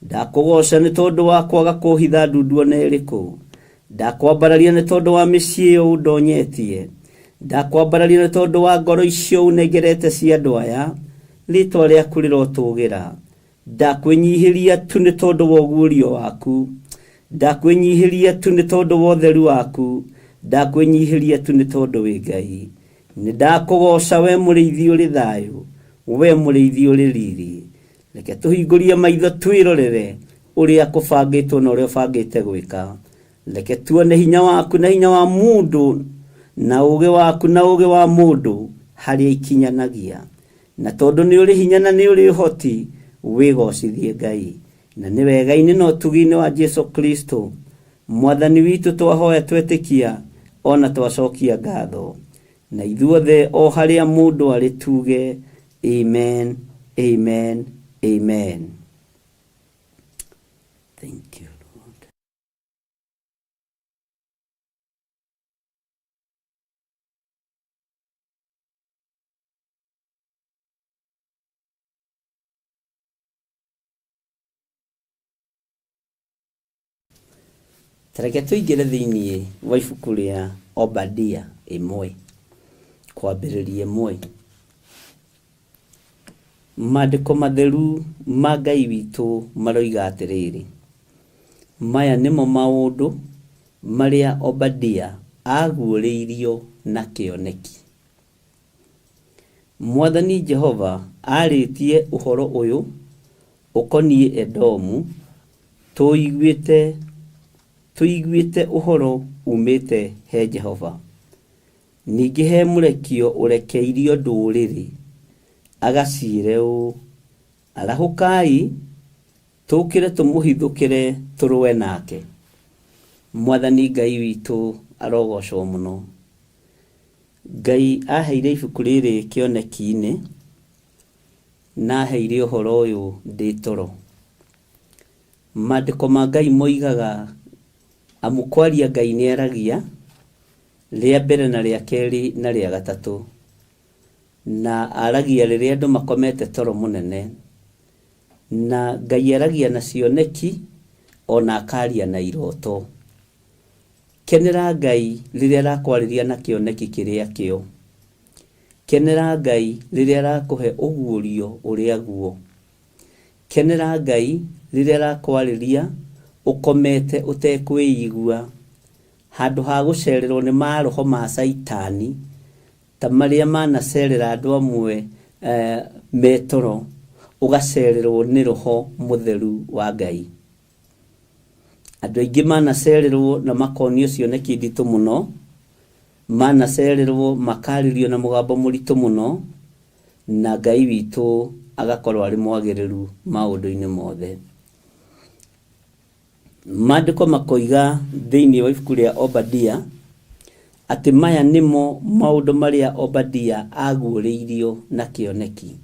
Ndakũgoca nĩ tondũ wa kwaga kũhitha ndundu ona ĩrĩkũ. Ndakwambararia nĩ tondũ wa mĩciĩ ĩyo ũndonyetie. Ndakwambararia nĩ tondũ wa ngoro icio ũnengerete cia andũ aya. Rĩĩtwa rĩaku rĩrotũũgĩra. Ndakwĩnyihĩria tu nĩ tondũ wa ũguũrio waku. Ndakwĩnyihĩria tu nĩ tondũ wa ũtheru waku. Ndakwĩnyihĩria tu nĩ tondũ wĩ Ngai. Nĩ ndakũgoca we mũrĩithi ũrĩ thayũ, we mũrĩithi ũrĩ riri. Reke tũhingũrie maitho twĩrorere ũrĩa kũbangĩtwo na ũrĩa ũbangĩte gwĩka. Reke tuone hinya waku na hinya wa mũndũ, na ũũgĩ waku na ũũgĩ wa mũndũ harĩa ikinyanagia. Na tondũ nĩ ũrĩ hinya na nĩ ũrĩ ũhoti, wĩgocithie Ngai. Na nĩ wega-inĩ na ũtugi-inĩ wa Jesũ Kristo Mwathani witũ twahoya twetĩkia ona twacokia ngatho. Na ithuothe o harĩa mũndũ arĩ tuge amen, amen, amen. Thank you. Tareke tũingĩre thĩinĩ wa ibuku rĩa Obadia ĩmwe, kwambĩrĩria ĩmwe. Maandĩko matheru ma Ngai witũ maroiga atĩrĩrĩ: maya nĩmo maũndũ marĩa Obadia aguũrĩirio na kĩoneki. Mwathani Jehova arĩtie ũhoro ũyũ ũkoniĩ Edomu, tũiguĩte ũhoro umĩte he Jehova. Ningĩ he mũrekio ũrekeirio ndũrĩrĩ, agaciire ũũ: arahũkai tukire tumuhithukire turwe nake. Mwathani Ngai witu arogocwo muno. Ngai aheire ibuku riri kioneki-ini na aheire uhoro uyu ndi toro. Maandiko ma Ngai moigaga amukwaria Ngai ni aragia ria mbere na ria keri na ria gatatu, na aragia riria andu makomete toro munene, na Ngai aragia na cioneki ona akaria na iroto. Kenera Ngai riria arakwariria na kioneki kiria kio. Kenera Ngai riria arakuhe uguurio uria guo. Kenera Ngai riria arakwariria ukomete utekwiyigua, handu ha gucererwo ni maroho ma Saitani ta maria manacerera andu amwe metoro, ugacererwo ni roho mutheru wa Ngai. Andu aingi manacererwo na makonio cioneki nditu muno, manacererwo makaririo na mugambo muritu muno, na Ngai witu agakorwo ari mwagiriru maundu-ini mothe. Maandiko makoiga thiini wa ibuku ria Obadia ati maya nimo maundu maria Obadia aguuriirio na kioneki.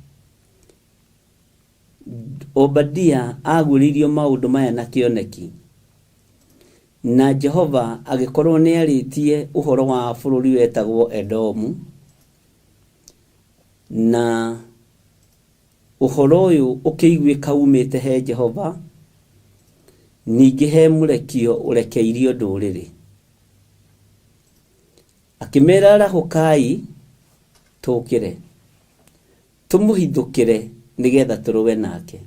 Obadia aguuriirio maundu maya na kioneki, na Jehova agikorwo ni aritie uhoro wa bururi wetagwo Edomu, na uhoro uyu ukiiguika umite he Jehova, ningi he murekio urekeirio nduriri. Akimera rahukai tukire tumuhithukire nigetha turuwe nake.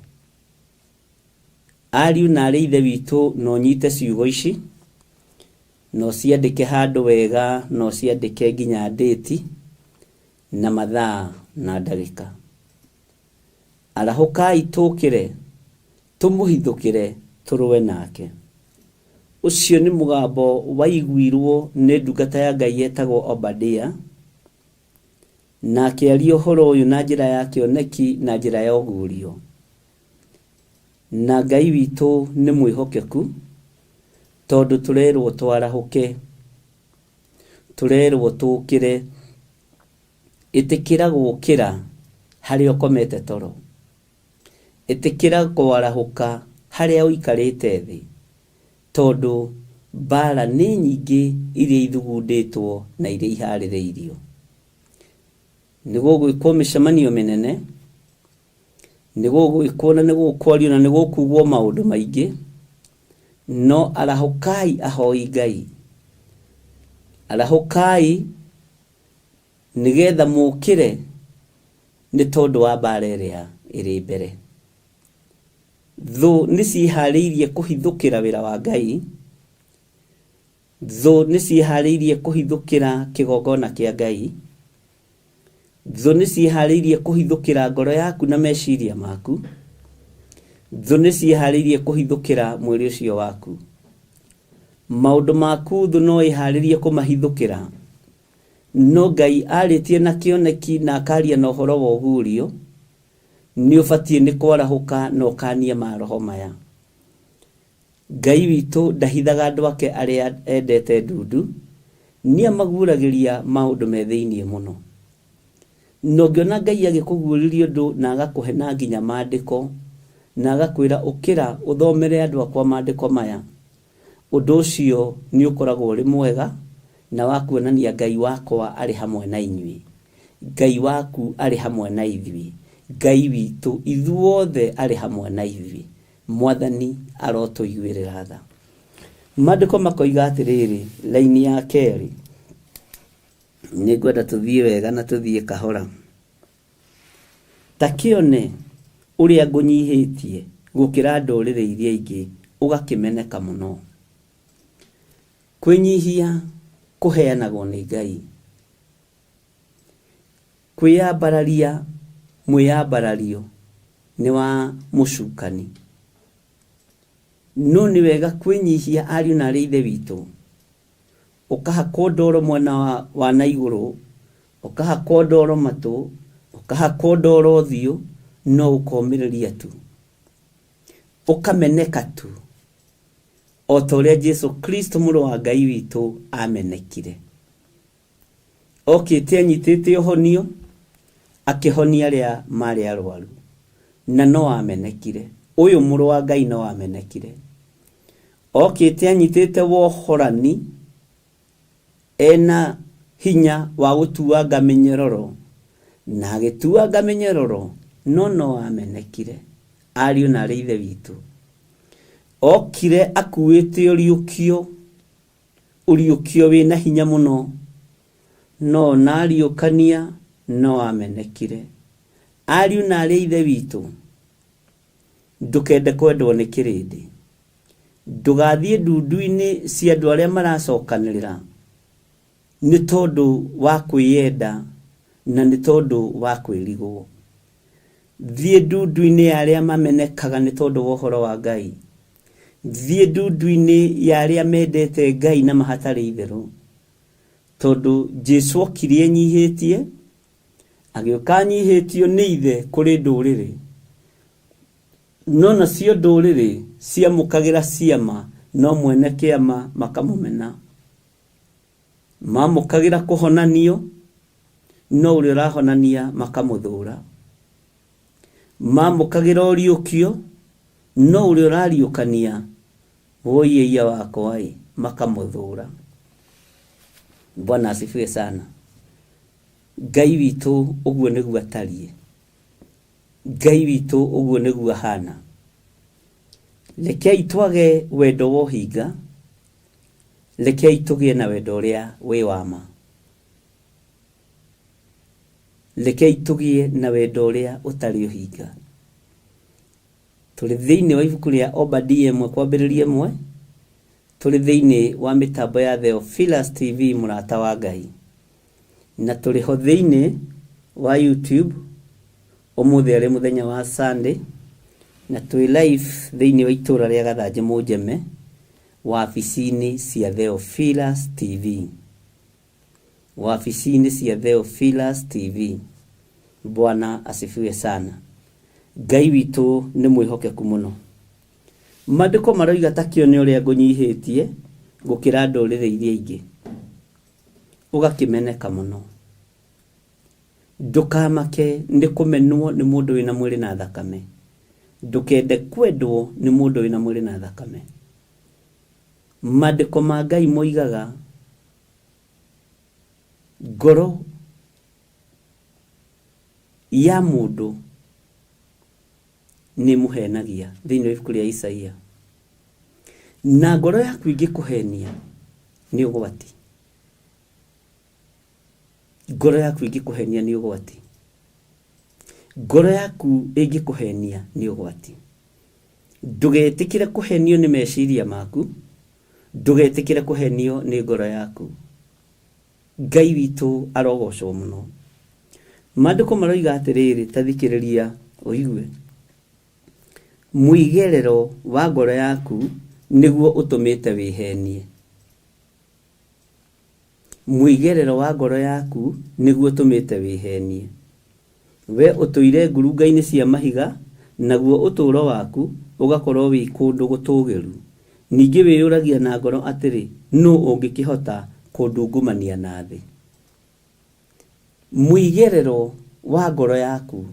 Ariu na ari ithe witu no nyite ciugo ici, no ciandike handu wega, no ciandike nginya date na mathaa na ndagika. Arahukai tukire tumuhithukire turuwe nake. Ucio ni mugambo waiguirwo ni ndungata ya Ngai yetagwo Obadia, na akiaria uhoro uyu na njira ya kioneki na njira ya ugurio. Na Ngai witu ni mwihokeku, tondu turerwo twarahuke, turerwo tukire, itikira gukira hari ukomete toro, itikira kwarahuka haria uikarite thi, tondu bara ni nyingi iria ithugunditwo na iria ihaririirio. Nigugwikwo micemanio minene, nigugwikwo na nigukwario na nigukugwo maundu maingi, no arahukai ahoi Ngai. Arahukai nigetha mukire ni tondu wa bara iria iri mbere. Tho niciharĩirie kuhithukira wira wa Ngai, tho niciharĩirie kuhithukira kigongona kia Ngai, tho niciharĩirie kuhithukira ngoro yaku na meciria maku, tho niciharĩirie kuhithukira mwĩrĩ ucio waku. Maundu maku tho no iharĩirie kumahithukira, no Ngai aritie na kioneki na akaria na uhoro wa ugurio, ni ubatie ni kwarahuka no kania maroho maya. Ngai witu ndahithaga andu ake aria endete ndundu, ni amaguragiria maundu me thiini muno. No ngiona Ngai agikuguriria undu na agakuhe na nginya maandiko, na agakwira ukira uthomere andu akwa maandiko maya, undu ucio ni ukoragwo uri mwega na wakuonania Ngai wakwa ari hamwe na inyui. Ngai waku ari hamwe na ithui. Ngai witu ithuothe ari hamwe na ithui. Mwathani arotuiguirira tha. Maandiko makoiga atiriri, laini ya keri, nigwenda tuthie wega na tuthie kahora. Takione uria ngunyihitie gukira ndurire iria ingi ugakimeneka muno. Kwinyihia kuheanagwo ni Ngai. Kwiyambararia mwiyambarario ni wa mucukani. No ni wega kwinyihia ariu na ari ithe witu. Ukahakwo ndoro mwena wa na iguru, ukahakwo ndoro matu, ukahakwo ndoro thio, no ukomiriria tu. ukameneka tu o ta uria Jesu Kristo mũrũ wa Ngai witũ amenekire. Okĩte anyitĩte ũhonio akĩhonia arĩa marĩ arwaru, na no amenekire. Ũyũ mũrũ wa Ngai no amenekire. Okĩte anyitĩte wohorani ena hinya wa gũtuanga mĩnyororo, na agĩtuanga mĩnyororo, no amenekire. Ariũ na arĩ ithe witũ, okire akuĩte ũriũkio wĩna hinya mũno, no nariũkania no amenekire. Ariũ na arĩ ithe witũ, ndũkende kwendwo nĩ kĩrĩndĩ, ndũgathiĩ ndundu-inĩ cia andũ arĩa maracokanĩrĩra nĩ tondũ wa kwĩyenda na nĩ tondũ wa kwĩrigwo. Thiĩ ndundu-inĩ ya arĩa mamenekaga nĩ tondũ wa ũhoro wa Ngai. Thiĩ ndundu-inĩ ya arĩa mendete Ngai na mahatarĩ itherũ, tondũ Jesu okire enyihĩtie, agĩũka anyihĩtio nĩ ithe kũrĩ ndũrĩrĩ, no nacio ndũrĩrĩ ciamũkagĩra ciama, no mwene kĩama makamũmena. Mamũkagĩra kũhonanio, no ũrĩa ũrahonania makamũthũra. Mamũkagĩra ũriũkio, no ũrĩa ũrariũkania woiya wakwa makamũthũra. Bwana asifiwe sana. Ngai witũ ũguo nĩguo atariĩ. Ngai witũ ũguo nĩguo ahana. Rekei twage wendo wa ũhinga, rekei tũgĩe na wendo ũrĩa wĩ wa ma. Rekei tũgĩe na wendo ũrĩa ũtarĩ ũhinga. Tũrĩ thĩinĩ wa ibuku rĩa Obadia 1:1, tũrĩ thĩinĩ wa mĩtambo ya Theophilus TV mũrata wa Ngai, na tũrĩ ho thĩinĩ wa YouTube ũmũthĩ arĩ mũthenya wa Sunday, na tũrĩ live thĩinĩ wa itũra rĩa Gathanjĩ Mũnjeme wabici-inĩ cia Theophilus TV, wabici-inĩ cia Theophilus TV. Bwana asifiwe sana. Ngai witũ nĩ mwĩhokeku mũno. Maandĩko maroiga ta kĩone ũrĩa ngũnyihĩtie gũkĩra ndũrĩrĩ iria ingĩ, ũgakĩmeneka mũno. Ndũkamake nĩ kũmenwo nĩ mũndũ wĩna mwĩrĩ na thakame, ndũkende kwendwo nĩ mũndũ wĩna mwĩrĩ na thakame. Maandĩko ma Ngai moigaga ngoro ya mũndũ nĩ mũhenagia, thĩinĩ wa ibuku rĩa Isaia. Na ngoro yaku ingĩkũhenia nĩ ũgwati. Ngoro yaku ingĩkũhenia nĩ ũgwati. Ngoro yaku ĩngĩkũhenia nĩ ũgwati. Ndũgetĩkĩre kũhenio nĩ meciria maku, ndũgetĩkĩre kũhenio nĩ ngoro yaku. Ngai witũ arogocwo mũno. Maandĩko maroiga atĩrĩrĩ, ta thikĩrĩria ũigue. Mũigerero wa ngoro yaku nĩguo ũtũmĩte wĩhenie. Mũigerero wa ngoro yaku nĩguo ũtũmĩte wĩhenie. We ũtũire ngurunga-inĩ cia mahiga, naguo ũtũũro waku ũgakorwo wĩ kũndũ gũtũũgĩru. Ningĩ wĩyũragia na ngoro atĩrĩ, nũ ũngĩkĩhota kũndungumania na thĩ? Mũigerero wa ngoro yaku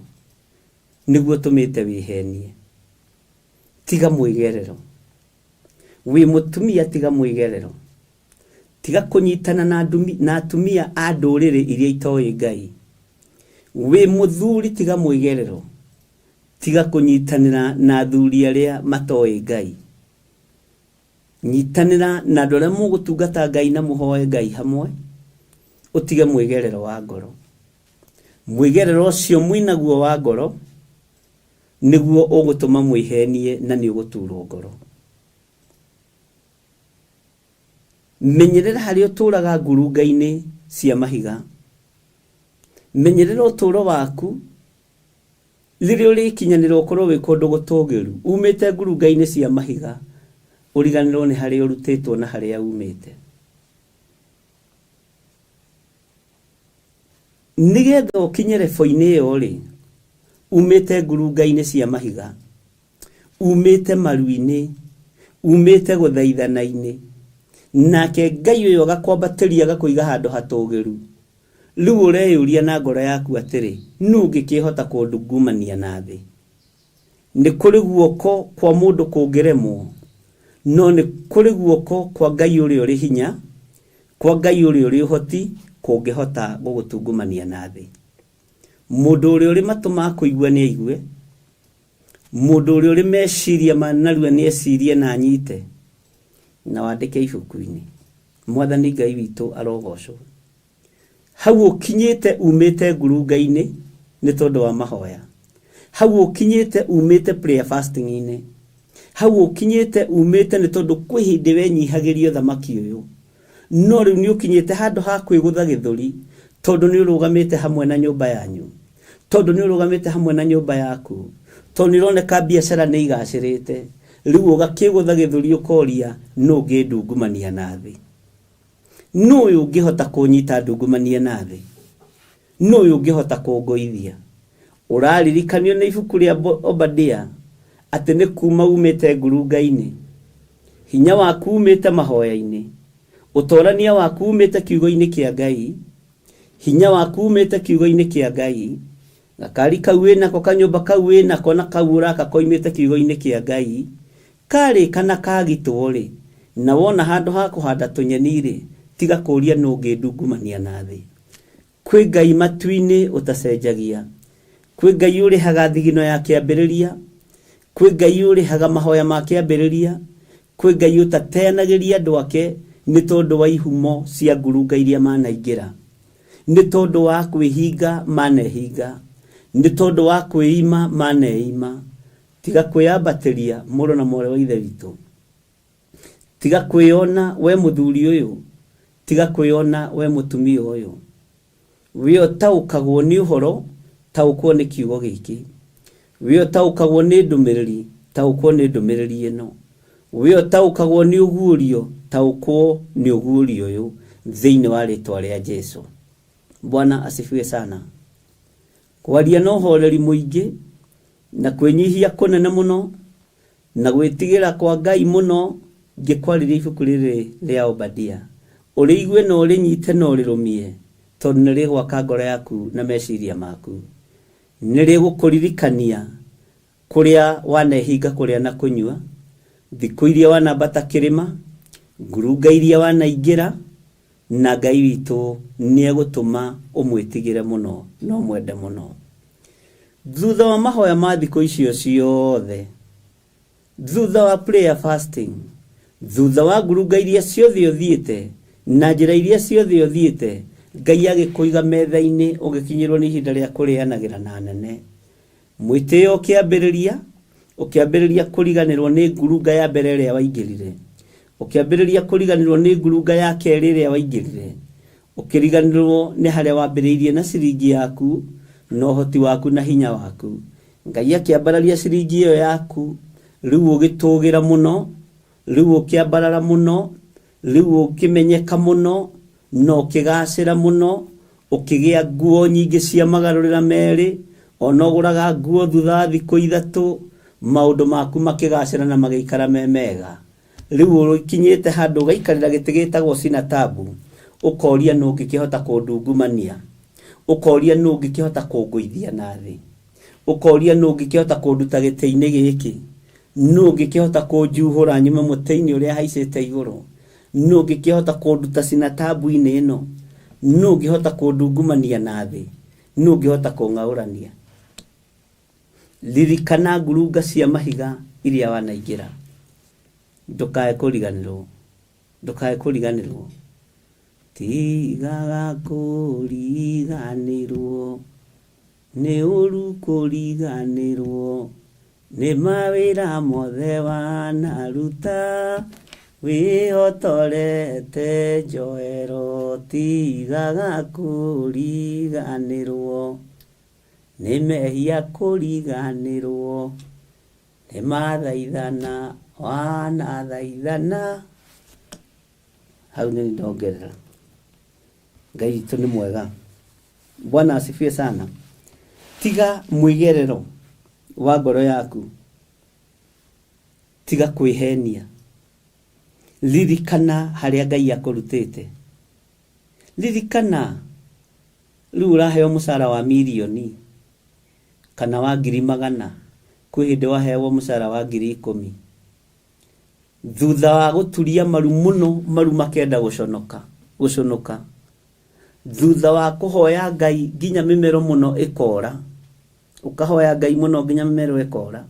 nĩguo ũtũmĩte wĩhenie. Tiga mũigerero. Wĩ mũtumia, tiga mũigerero. Tiga kũnyitana na atumia a ndũrĩrĩ iria itoĩ Ngai. Wĩ mũthuri, tiga mũigerero. Tiga kũnyitanĩra na athuri arĩa matoĩ Ngai. Nyitanĩra na andũ arĩa mũgũtungata Ngai na mũhoe Ngai hamwe. Ũtige mũigerero wa ngoro. Mũigerero ũcio mũinaguo wa ngoro nĩguo ũgũtũma mwĩhenie na nĩ ũgũturwo ngoro. Menyerera harĩa ũtũũraga ngurunga-inĩ cia mahiga. Menyerera ũtũũro waku rĩrĩa ũrĩkinyanĩra ũkorwo wĩ kũndũ gũtũũgĩru. Umĩte ngurunga-inĩ cia mahiga, ũriganĩrwo nĩ harĩa ũrutĩtwo na harĩa umĩte. Nĩgetha ũkinye level-inĩ ĩyo rĩ, umĩte ngurunga-inĩ cia mahiga, umite maruini umite guthaithana-ini nake Ngai uyo gakwambatiria gakuiga handu hatogeru riu ureyuria na ngoro yaku atiri nu ngikihota kundungumania na thi ni kuri guoko kwa mundu kungiremwo no ni kuri guoko kwa Ngai uri uri hinya kwa Ngai uri uri uhoti kungihota gugutungumania na thi mundu uri uri matuma kuigua ni aigue mundu uri uri meciria manarua ni ecirie na nyite na wandike ibuku-ini Mwathani Ngai witu arogocwo hau ukinyite umite ngurunga-ini ni tondu wa mahoya hau ukinyite umite prayer fasting-ini hau ukinyite umite ni tondu kwi hindi wenyihagirio thamaki uyu no riu ni ukinyite handu ha kwigutha githuri tondu ni urugamite hamwe na nyumba yanyu tondu ni urugamite hamwe na nyumba yaku tondu nironeka biacara ni igacirite riu ugakigutha githuri ukoria no ngindungumania na thi no uyu ngihota kunyita ndungumania na thi no uyu ngihota kungoithia uraririkanio na ibuku ria Obadia ati ni kuma umite ngurunga-ini hinya waku umite mahoya-ini utorania waku umite kiugo-ini kia Ngai hinya waku umite kiugo-ini kia Ngai gakari kau nako kanyumba kau nako na kaura kakoimite kiugo-ini kia Ngai kari kana kagitwo ri na wona handu ha kuhanda tunyeni ri tiga kuria no ngindungumania na thi kwi Ngai matu-ini utacenjagia kwi Ngai uri haga thigino ya kiambiriria kwi Ngai uri haga mahoya ma kiambiriria kwi Ngai utateanagiria andu ake ni tondu wa ihumo cia ngurunga iria manaingira ni tondu wa kwihinga manehinga ni tondu wa kwiima maneima tiga kwiyambatiria muro na more wa ithe witu tiga kwiyona we muthuri uyu tiga kwiyona we mutumia uyu wio taukagwo ni uhoro taukwo ni kiugo giki wio taukagwo ni ndumiriri taukwo ni ndumiriri ino wio taukagwo ni ugurio taukwo ni ugurio uyu thiini wa ritwa ria Jesu. Bwana asifiwe sana. Kwaria no horeri muingi na kwenyihia kunene muno na gwitigira kwa Ngai muno ngikwariria ibuku riri ria Obadia uriigue no rinyite no rirumie tondu niri gwaka ngoro yaku na meciria maku niri gukuririkania kuria wanehinga kuria na kunyua thiku iria wanambata kirima ngurunga iria wanaingira na Ngai witu ni egutuma umwitigire muno no mwende muno thutha wa mahoya ma thiku icio ciothe thutha wa prayer fasting thutha wa ngurunga iria ciothe uthiite na njira iria ciothe uthiite Ngai agikuiga metha-ini ugikinyirwo ni ihinda ria kurianagira na nene mwitio ukiambiriria kuriganirwo ni ngurunga ya mbere ria waingirire ukiambiriria kuriganirwo ni ngurunga ya keri ria waingirire ukiriganirwo ni haria wambiriirie na ciringi yaku no hoti waku na hinya waku Ngai akiambararia ciringi iyo yaku riu ugitugira muno riu ukiambarara muno riu ukimenyeka muno no kigacira muno ukigia nguo nyingi cia magarurira meri onoguraga nguo thutha thiku ithatu maundu maku makigacira na magikara memega riu ukinyite handu gaikarira giti gitagwo sinatabu ukoria no ngikihota kundungumania ukoria no ngikihota kunguithia na thi ukoria no ngikihota kunduta giti-ini giki no ngikihota kunjuhura nyuma muti-ini uria haicite iguru no ngikihota kunduta sinatabu-ini ino no ngihota kundungumania na thi no ngihota kungaurania lirikana ngurunga cia mahiga iria wanaingira ndukae kuriganirwo tigaga kuriganirwo ni uru kuriganirwo ni mawira mothe wanaruta wihotorete njoero tigaga kuriganirwo ni mehia kuriganirwo ni mathaithana wanathaithana hau ni ndongerera Ngai witu ni mwega. Bwana asifiwe sana. Tiga mwigerero wa ngoro yaku tiga kwihenia ririkana haria Ngai akurutite ririkana riu uraheo musara wa milioni kana wa 100,000 kwi hindi waheo musara wa 10,000 thutha wa guturia maru muno maru makenda guconoka thutha wa kuhoya Ngai nginya mimero muno ikora ukahoya Ngai muno nginya mimero ikora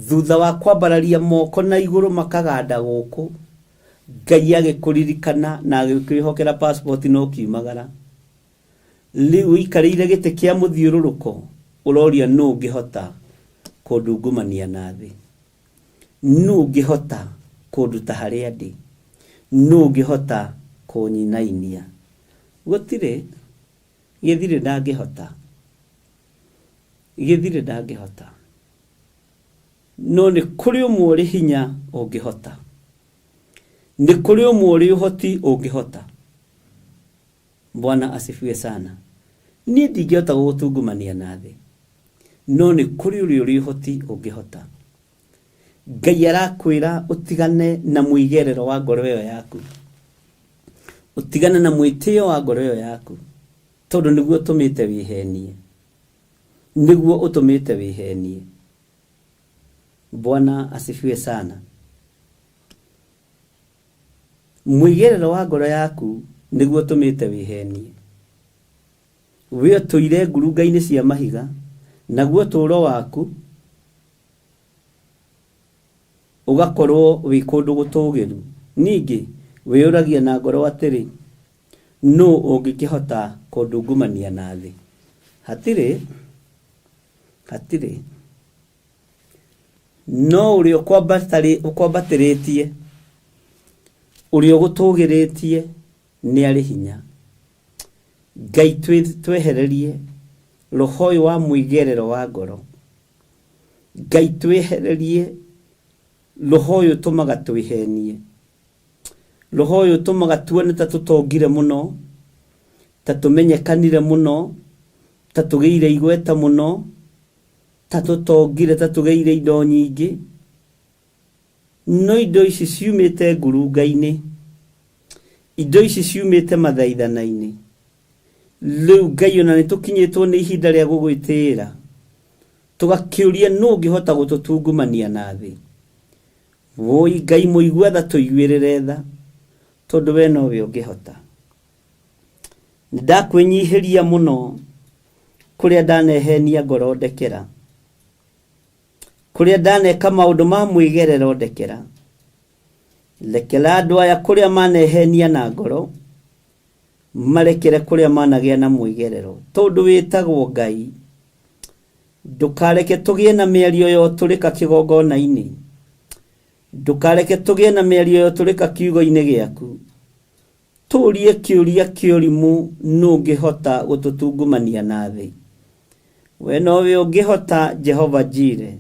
thutha wa kwambararia moko na iguru makaganda guku Ngai agikuririkana na agikihokera passport no kiumagara riu ikarire gite kia muthiururuko uroria no ngihota kundungumania na thi no ngihota kunduta haria ndi no ngihota kunyinainia gutire githire ndangihota no ni kuri umwe hinya ungihota ni kuri umwe uhoti ungihota. Bwana asifiwe sana. Ni ndingihota gutungumania na thi no ni kuri uri uhoti ungihota. Ngai arakwira utigane na muigerero wa ngoro yo yaku utigane na mwitio wa ngoro yo yaku tondu niguo utumite wihenie Bwana asifiwe sana. Muigerero wa ngoro yaku niguo utumite wihenie we tuire ngurunga-ini cia mahiga naguo turo waku ugakorwo wi kundu gutugiru ningi wiyuragia na ngoro atiri no ungikihota kundungumania na thi hatire no uri ukwambatiritie uri ugutugiritie ni ari hinya. Ngai twehererie roho wa muigerero wa ngoro Ngai twehererie roho uyu tumaga twihenie roho uyu tumaga tuone ta tutongire muno ta tumenyekanire muno ta tugeire igweta muno ta tutongire ta tugeire indo nyingi no indo ici ciumite ngurunga-ini indo ici ciumite mathaithana-ini riu Ngai ona ni tukinyitwo ni ihinda ria gugwitira tugakiuria no ngihota gututungumania na thi voi Ngai muigua tha tuiguirire tha tondu we no we ungihota. Ndakwinyihiria muno kuria ndanehenia ngoro ndekera kuria ndaneka maundu ma muigerero ndekera lekera andu aya kuria manehenia na ngoro marekere kuria managia na muigerero tondu witagwo Ngai ndukareke tugie na miario yo turika kigongona-ini ndukareke tugie na miario yo turika kiugo-ini giaku turie kiuria kiurimu no ngihota gututungumania na thi we no we ungihota Jehova Jire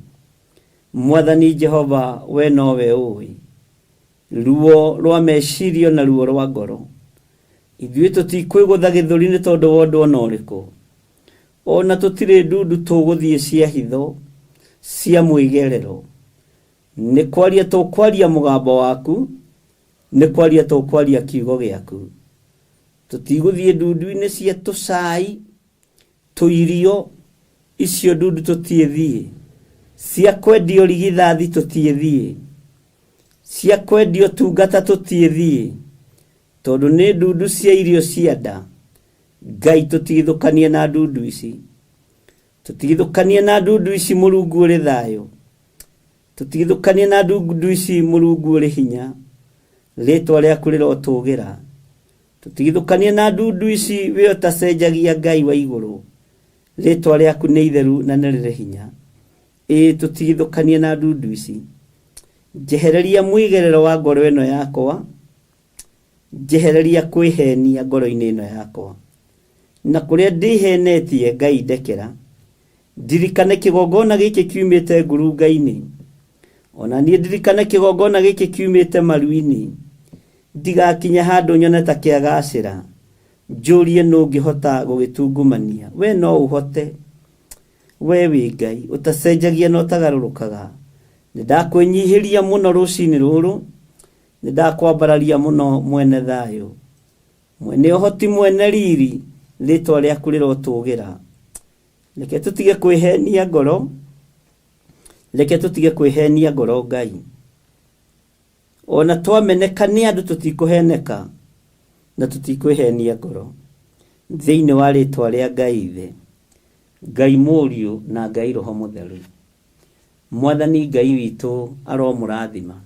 Mwathani Jehova we no we ui ruo rwa mecirio na ruo rwa ngoro ithuĩ tutikwĩgũtha gĩthũri-inĩ tondu wa ũndũ ona ũrĩkũ ona tutire ndudu tuguthie cia hitho cia muigerero ni kwaria tukwaria mugambo waku ni kwaria tukwaria kiugo giaku tutiguthie ndudu-ini cia tucai tuirio icio ndudu tutiethie cia kwendio rigithathi tutiethie cia kwendio tungata tutiethie tondu ni ndudu cia irio cia nda Ngai tutigithukanie na ndudu ici tutigithukanie na ndudu ici Mulungu uri thayo tutigithukanie na ndudu ici Mulungu uri hinya ritwa riaku rirotugira tutigithukanie na ndudu ici we utacenjagia Ngai wa iguru ritwa riaku ni itheru na ni riri hinya tutigithukanie na ndudu ici jehereria muigerero wa ngoro ino yakwa jehereria kwihenia ngoro-ini ino yakwa na kuria ndihenetie Ngai ndekera ndirikane kigongona giki kiumite ngurunga-ini ona nie ndirikane kigongona giki kiumite maru-ini ndigakinya handu nyone ta kiagacira njurie no ngihota gugitungumania we no uhote we wi Ngai utacenjagia no tagarurukaga Nindakwenyihiria muno rucini ruru, nindakwambararia muno mwene thayo, mwene uhoti, mwene riri, ritwa riaku rirotugira. Reke tutige kwihenia ngoro, reke tutige kwihenia ngoro Ngai. Ona twameneka ni andu tutikuheneka na tutikwihenia ngoro. Thiini wa ritwa ria Ngai Ithe, Ngai Mũriũ na Ngai Roho Mũtheru. Mwathani Ngai witu aromurathima.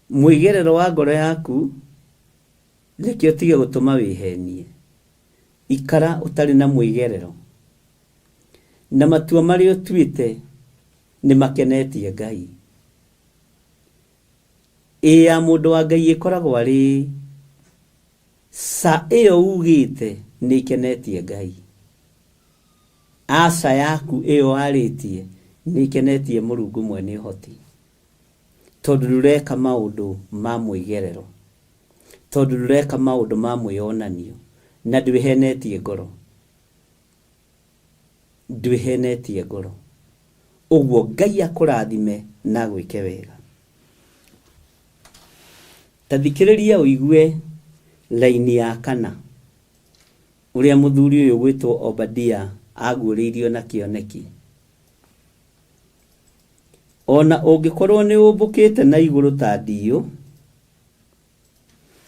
Mwigerero wa ngoro yaku reke utige gutuma wihenie. Ikara utari na mwigerero, na matua mari utuite ni makenetie Ngai. Ya mundu wa Ngai ikoragwo ari sa iyo ugite ni ikenetie Ngai. Asa yaku iyo aritie ni ikenetie Mũrungu mwene hoti. Tondu rureka maundu ma mwigerero, tondu rureka maundu ma mwionanio, na ndwihenetie ngoro, ndwihenetie ngoro. Uguo Ngai akurathime na gwike wega. Tathikiriria uigue laini ya 4 uria muthuri uyu gwitwo Obadia aguuriirio na kioneki. Ona ungikorwo ni umbukite na iguru ta ndiyo,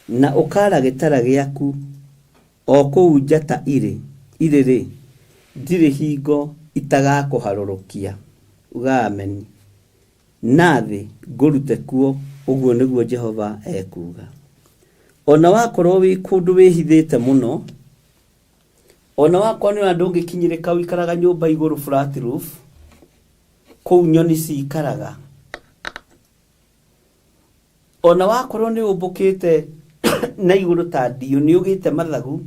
na ukara gitara giaku o kuu njata iri ndiri hingo itagakuharurukia. Uga amen. Nathi ngurute kuo, uguo niguo Jehova ekuga. Ona wakorwo wi kundu wihithite muno, ona wakorwo ni andu ngikinyirika wikaraga nyumba iguru flat roof, kou nyoni cikaraga. Ona wakorwo ni umbukite na iguru ta ndiyo, ni ugite mathagu,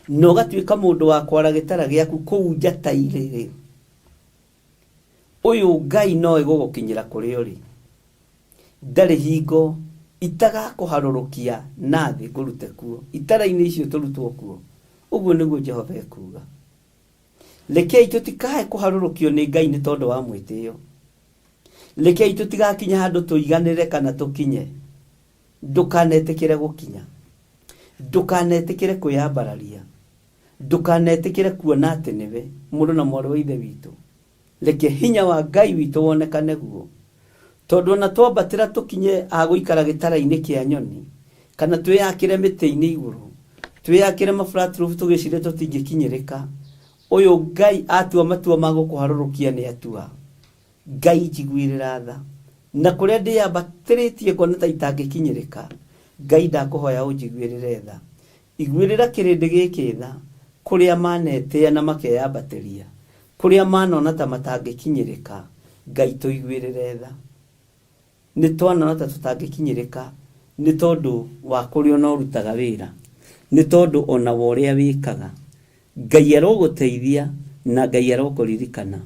no gatuika mundu wa kwara gitara giaku kou njata iri, uyu Ngai no igugukinyira kuri uri. Ndari hingo itagakuharurukia, nathi ngurute kuo, itara-ini icio turutwo kuo. Uguo niguo Jehova ekuga. Rekei tutikae kuharurukio ni Ngai ni tondu wa mwitio. Rekei tutigakinya handu tuiganire kana tukinye. Ndukanetikire gukinya, ndukanetikire kuyambararia, ndukanetikire kuona ati niwe mundu na mwaru wa Ithe witu. Reke hinya wa Ngai witu wonekane guo, tondu na twambatira tukinye aguikara gitara-ini kia nyoni, kana twiyakire miti-ini iguru, twiyakire maflat roof tugicire tutingikinyirika. Uyu Ngai atua matua magukuharurukia ni atua. Ngai njiguirira tha, na kuria ndiyambatiritie kuona ta itangikinyirika, Ngai ndakuhoya unjiguirire tha. Iguirira kirindi giki tha, kuria manetia na makeyambatiria, kuria manona ta matangikinyirika, Ngai tuiguirire tha. Ni twanona ta tutangikinyirika ni tondu wa kuria no rutaga wira, ni tondu ona woria wikaga. Ngai aroguteithia na Ngai arokuririkana,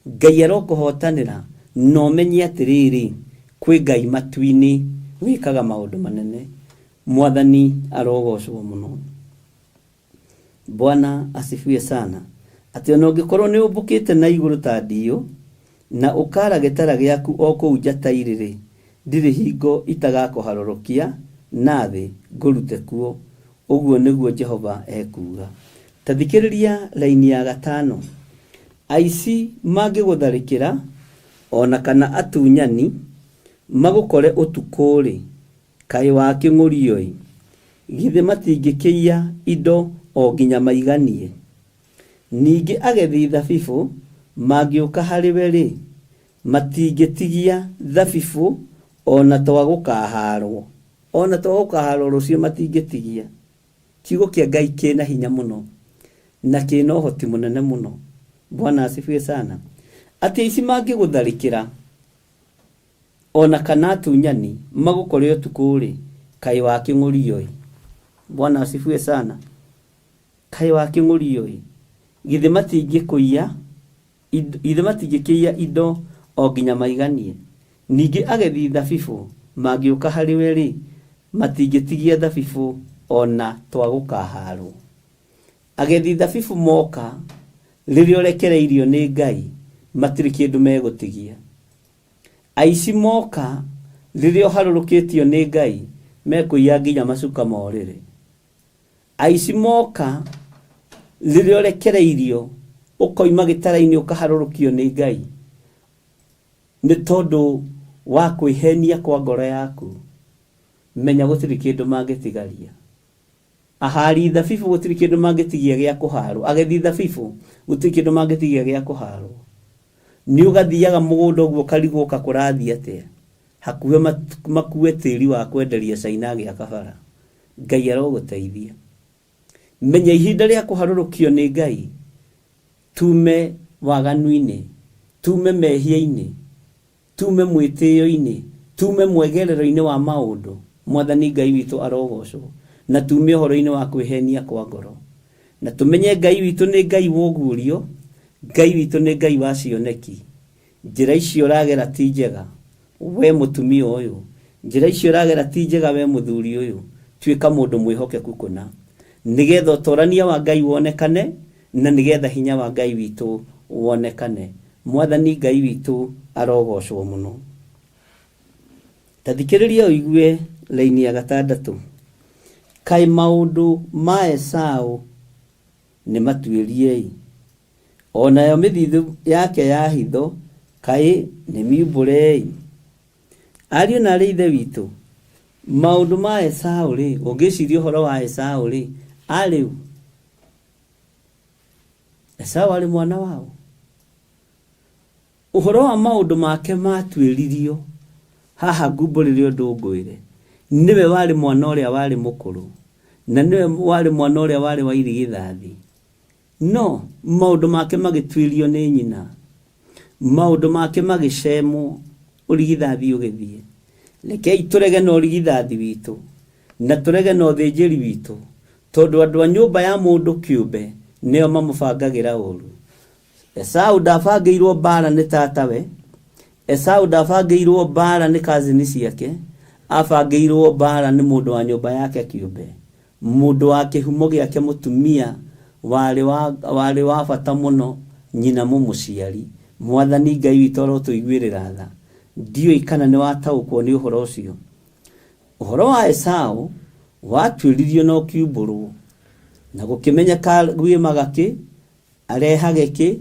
Ngai arokuhotanira, no menye atiriri kwi Ngai matu-ini wikaga maundu manene. Mwathani arogocwo muno. Bwana asifiwe sana. Ati ona ungikorwo ni umbukite na iguru ta ndiyo, na ukara gitara giaku o kuu njata iri, ndiri hingo itagakuharurukia, nathi ngurute kuo. Uguo niguo Jehova ekuga. Tathikiriria laini ya 5. Aici mangigutharikira, ona kana atunyani magukore utukuri, kai wa king'urioi, githe matingikia indo o nginya maiganie. Ningi agethi thabibu mangiuka hariwe ri, matingitigia thabibu ona twagukaharwo, ona twagukaharwo rucio matingitigia. Kiugo kia Ngai kina hinya muno na kina uhoti munene muno. Bwana asifiwe sana. Ati ici mangigutharikira, ona kana tunyani magukore utukuri, kai wa king'urioi. Bwana asifiwe sana. Kai wa king'urioi, githe matingikuia, ithe matingikia indo o nginya maiganie. Ningi agethi thabibu mangiuka hariwe ri, matingitigia thabibu ona twagukaharwo. Agethi thabibu moka riria urekereirio ni Ngai, matiri kindu megutigia. Aici moka ririo harurukitio ni Ngai mekuiya nginya macuka morire. Aici moka ririo rekereirio ukoima gitara-ini ukaharurukio ni Ngai ni tondu wa kwihenia kwa ngoro yaku. Menya gutiri kindu mangitigaria. Ahari thabibu gutiri kindu mangitigia gia kuharu. Agethi thabibu gutiri kindu mangitigia gia kuharu. Ni ugathiaga mugunda uguo karigwo kakurathi atia hakuhe makue tiri wa kwenderia Caina gia kabara. Ngai aroguteithia. Menya ihinda ria kuharurukio ni Ngai. Tume waganu-ini, tume mehia-ini, tume mwitio-ini, tume mwegerero-ini wa maundu. Mwathani Ngai witu arogocwo. Na tume horo-ini wa kwihenia kwa ngoro. Na tumenye Ngai witu ni Ngai wogurio, Ngai witu ni Ngai wa cioneki. Njira icio uragera ti njega we mutumia uyu, njira icio uragera ti njega we muthuri uyu. Tuika mundu mwihokeku kuna nigetha utorania wa Ngai wonekane na nigetha hinya wa Ngai witu wonekane. Mwathani Ngai witu arogocwo muno. Tathikiriria uigue laini ya 6. Kai maundu ma Esau ni matuirie, onayo mithithu yake ya hitho kai ni miumbure. Ariũ na ithe witu, maundu ma Esau ri, ungiciria horo wa Esau ri, ariu Esau ari mwana wao. Uhoro wa maundu make matuiririo haha ngumburire ndungwire. Niwe wari mwana uria wari mukuru, na niwe wari mwana uria wari wa irigithathi. No, maundu make magituirio ni nyina. Maundu make magicemwo urigithathi ugithie. Rekei turege no urigithathi witu na turege no thinjiri witu, tondu andu a nyumba ya mundu kiumbe neo mamubangagira uru. Esau ndabangiirwo bara ni tatawe. Esau ndabangiirwo bara ni kazini ciake. Abangiirwo bara ni mundu wa nyumba yake kiumbe, mundu wa kihumo giake mutumia wari wa bata muno, nyina mumuciari. Mwathani Ngai witu arotuiguirira tha. Ndioi kana ni wataukwo ni uhoro ucio. Uhoro wa Esau watuiririo no kiumburu na gukimenyeka gwima ki arehage ki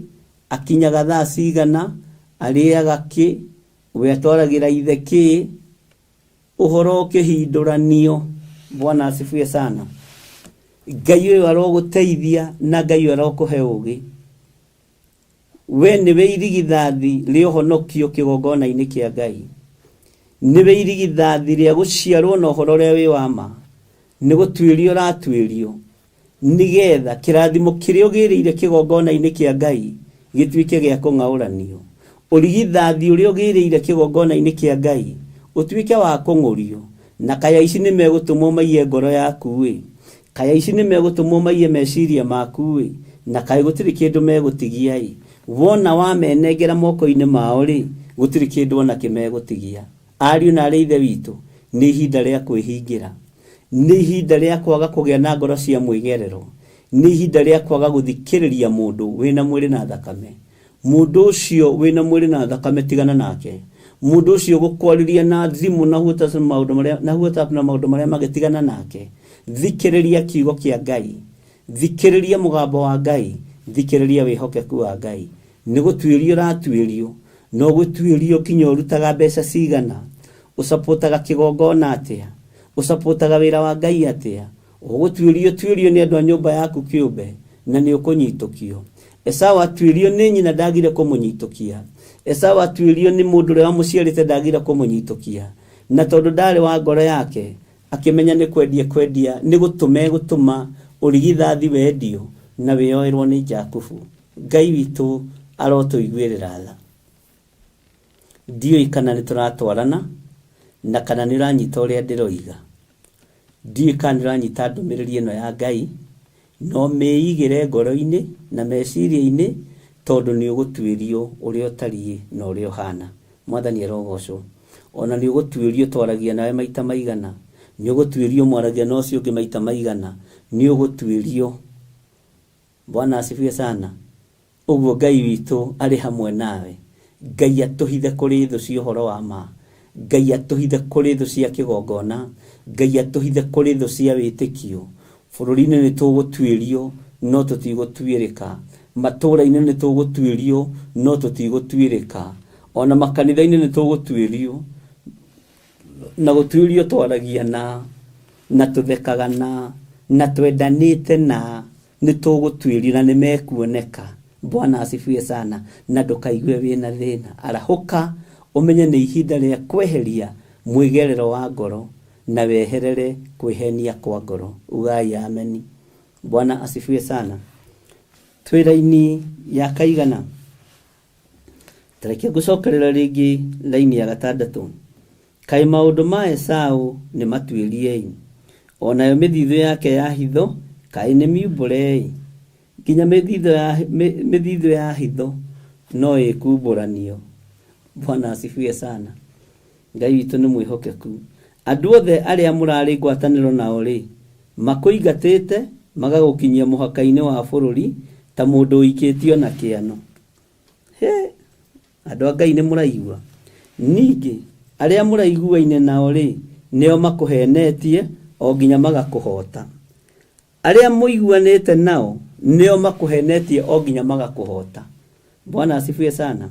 akinyaga thaa cigana ariaga ki wetwaragira ithe ki uhoro kihinduranio. Bwana asifiwe sana. Ngai uyu aroguteithia na Ngai uyu arokuhe ugi. We niwe irigithathi ria uhonokio kigongona-ini kia Ngai. Niwe irigithathi ria guciarwo na uhoro ria wi wa ma. Ni gutuirio ratuirio nigetha kirathimo kiria ugiriire kigongona-ini kia Ngai gituike gia kung'auranio. Urigithathi uria ugiriire kigongona-ini kia Ngai utuike wa kung'urio. Na kaya ici ni megutumwo maiye ngoro yaku wi, kaya ici ni megutumwo maiye meciria maku wi, na kaya gutiri kindu megutigia i. Wona wamenengera moko-ini mao ri, gutiri kindu ona kimegutigia. Ariũ na ithe witu, ni ihinda ria kwihingira, ni ihinda ria kwaga kugia na ngoro cia mwigerero, ni ihinda ria kwaga guthikiriria mundu wina mwiri na thakame. Mundu ucio wina mwiri na thakame tigana nake. Mundu ucio gukwariria na thimu na huta maundu maria magitigana nake. Thikiriria kiugo kia Ngai, thikiriria mugambo wa Ngai, thikiriria wihokeku wa Ngai. Ni gutuirio ratuirio, no gutuirio kinya urutaga mbeca cigana, usapotaga kigongona atia, usapotaga wira wa Ngai atia. Ugutuirio ni andu a nyumba yaku kiumbe na ni ukunyitukio. Esau atuirio ni nyina ndagire kumunyitukia. Esau atuirio ni mundu ria muciarite ndagire kumunyitukia. Na tondu ndari wa ngoro yake akimenya ni kwendia ni gutuma urigithathi wendio na wioerwo ni Jakubu. Ngai witu arotuiguirira tha. Ndioi kana ni turatwarana na kana ni uranyita uria ndiroiga. Ndioi kana ni uranyita ndumiriri ino ya Ngai. No meigire ngoro-ini na meciria-ini tondu ni ugutuirio uria utariĩ na uria uhana. Mwathani arogocwo. Ona ni ugutuirio twaragia nawe maita maigana, ni ugutuirio mwaragia na ucio ungi maita maigana, ni ugutuirio. Bwana asifiwe sana. Uguo Ngai witũ arĩ hamwe nawe. Ngai atũhithe kũrĩ thũ cia ũhoro wa ma. Ngai atũhithe kũrĩ thũ cia kĩgongona. Ngai atũhithe kũrĩ thũ cia wĩtĩkio. Bũrũri-inĩ nĩ tũgũtuĩrio no tũtigũtuĩrĩka. Matũũra-inĩ nĩ tũgũtuĩrio no tũtigũtuĩrĩka. Ona makanitha-inĩ nĩ tũgũtuĩrio na gũtuĩrio twaragia na tũthekaga na twendanĩte na nĩ tũgũtuĩrio na nĩ mekuoneka. Bwana asifiwe sana. Na ndũkaigue wĩna thĩna. Arahũka ũmenye nĩ ihinda rĩa kweheria mwĩgerero wa ngoro na weherere kwĩhenia kwa ngoro. Ugai ameni. Bwana asifiwe sana. Twĩra-inĩ ya kaigana. Tareke gũcokerera rĩngĩ laini ya 6. Kaĩ maũndũ ma Esaũ nĩ matuĩriei. Onayo mĩthithũ yake ya hitho kaĩ nĩ miumbũrei. Nginya mĩthithũ ya hitho no ĩkumbũranio. Bwana asifiwe sana. Ngai witũ nĩ mwĩhokeku. Andũ othe arĩa mũrarĩ ngwatanĩro nao rĩ, makũingatĩte magagũkinyia mũhaka-inĩ wa bũrũri ta mũndũ ũikĩtio na kĩano. Andũ a Ngai nĩ mũraigua. Ningĩ arĩa mũraiguaine nao rĩ, nĩo makũhenetie o nginya magakũhota. Arĩa mũiguanĩte nao nĩo makũhenetie o nginya magakũhota. Bwana asifiwe sana.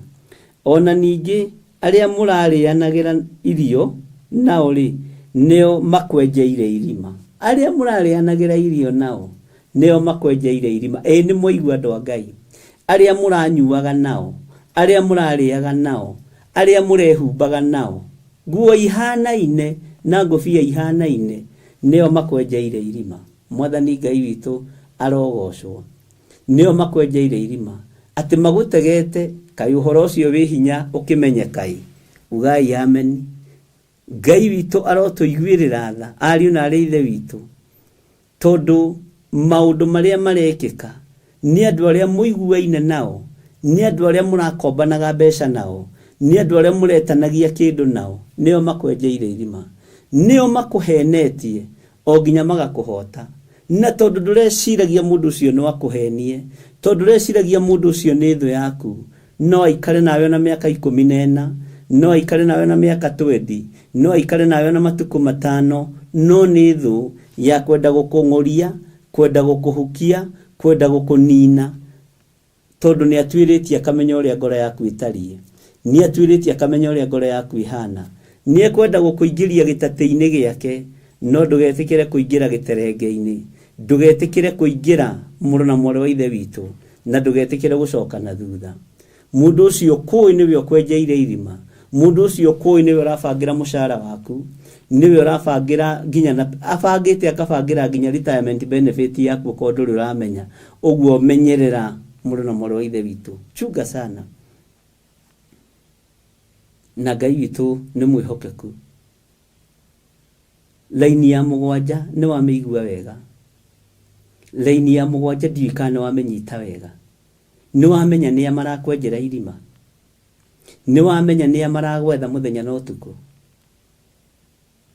Ona ningĩ arĩa mũrarĩanagĩra irio nao rĩ, nĩo makwenjeire irima. Arĩa mũrarĩanagĩra irio nao nĩo makwenjeire irima. Nĩ mũigua andũ a Ngai. Arĩa mũranyuaga nao, arĩa mũrarĩaga nao, arĩa mũrehumbaga nao, nguo ihanaine na ngũbia ihanaine, nĩo makwenjeire irima. Mwathani Ngai witũ arogocwo. Nĩo makwenjeire irima. Atĩ magũtegete kaĩ ũhoro ũcio wĩ hinya ũkĩmenyeka. Ugai ameni. Ngai witũ arotũiguĩrĩra tha, ariũ na arĩ ithe witũ, tondũ maũndũ marĩa marekĩka nĩ andũ arĩa mũiguaine nao, nĩ andũ arĩa mũrakombanaga mbeca nao, nĩ andũ arĩa mũretanagia kĩndũ nao, nĩo makwenjeire irima. Nĩo makũhenetie o nginya magakũhota. Na tondũ ndũreciragia mũndũ ũcio no akũhenie, tondũ ndũreciragia mũndũ ũcio nĩ thũ yaku, no aikare nawe na mĩaka 14, no aikare nawe na mĩaka 20, no aikare nawe na matukũ 5, no nĩ thũ ya kwenda gũkũng'ũria, kwenda gũkũhukia, kwenda gũkũnina. Tondũ nĩ atuĩrĩtie akamenya ũrĩa ngoro yaku ĩtariĩ, nĩ atuĩrĩtie akamenya ũrĩa ngoro yaku ĩhana, nĩ ekwenda gũkũingĩria gĩtatĩ-inĩ gĩake, no ndũgetĩkĩre kũingĩra gĩterenge-inĩ, ndũgetĩkĩre kũingĩra mũrũ na mwarĩ wa ithe witũ, na ndũgetĩkĩre gũcoka na thutha. Mũndũ ũcio kũĩ nĩwe ũkwenjeire irima. Mũndũ ũcio kũĩ nĩwe ũrabangĩra mũcara waku, nĩwe ũrabangĩra nginya abangĩte akabangĩra nginya retirement benefit yaku kwa ndũrĩ ũramenya. Ũguo menyerera mũrũ na mwarĩ wa ithe witũ. Chunga sana. Na Ngai witũ nĩ mwĩhokeku. Laini ya 7 nĩ wamĩigua wega. Laini ya 7 ndiũĩ kana nĩ wamĩnyita wega. Nĩ wamenya nĩa marakwenjera irima. Nĩ wamenya nĩa maragwetha mũthenya na ũtukũ.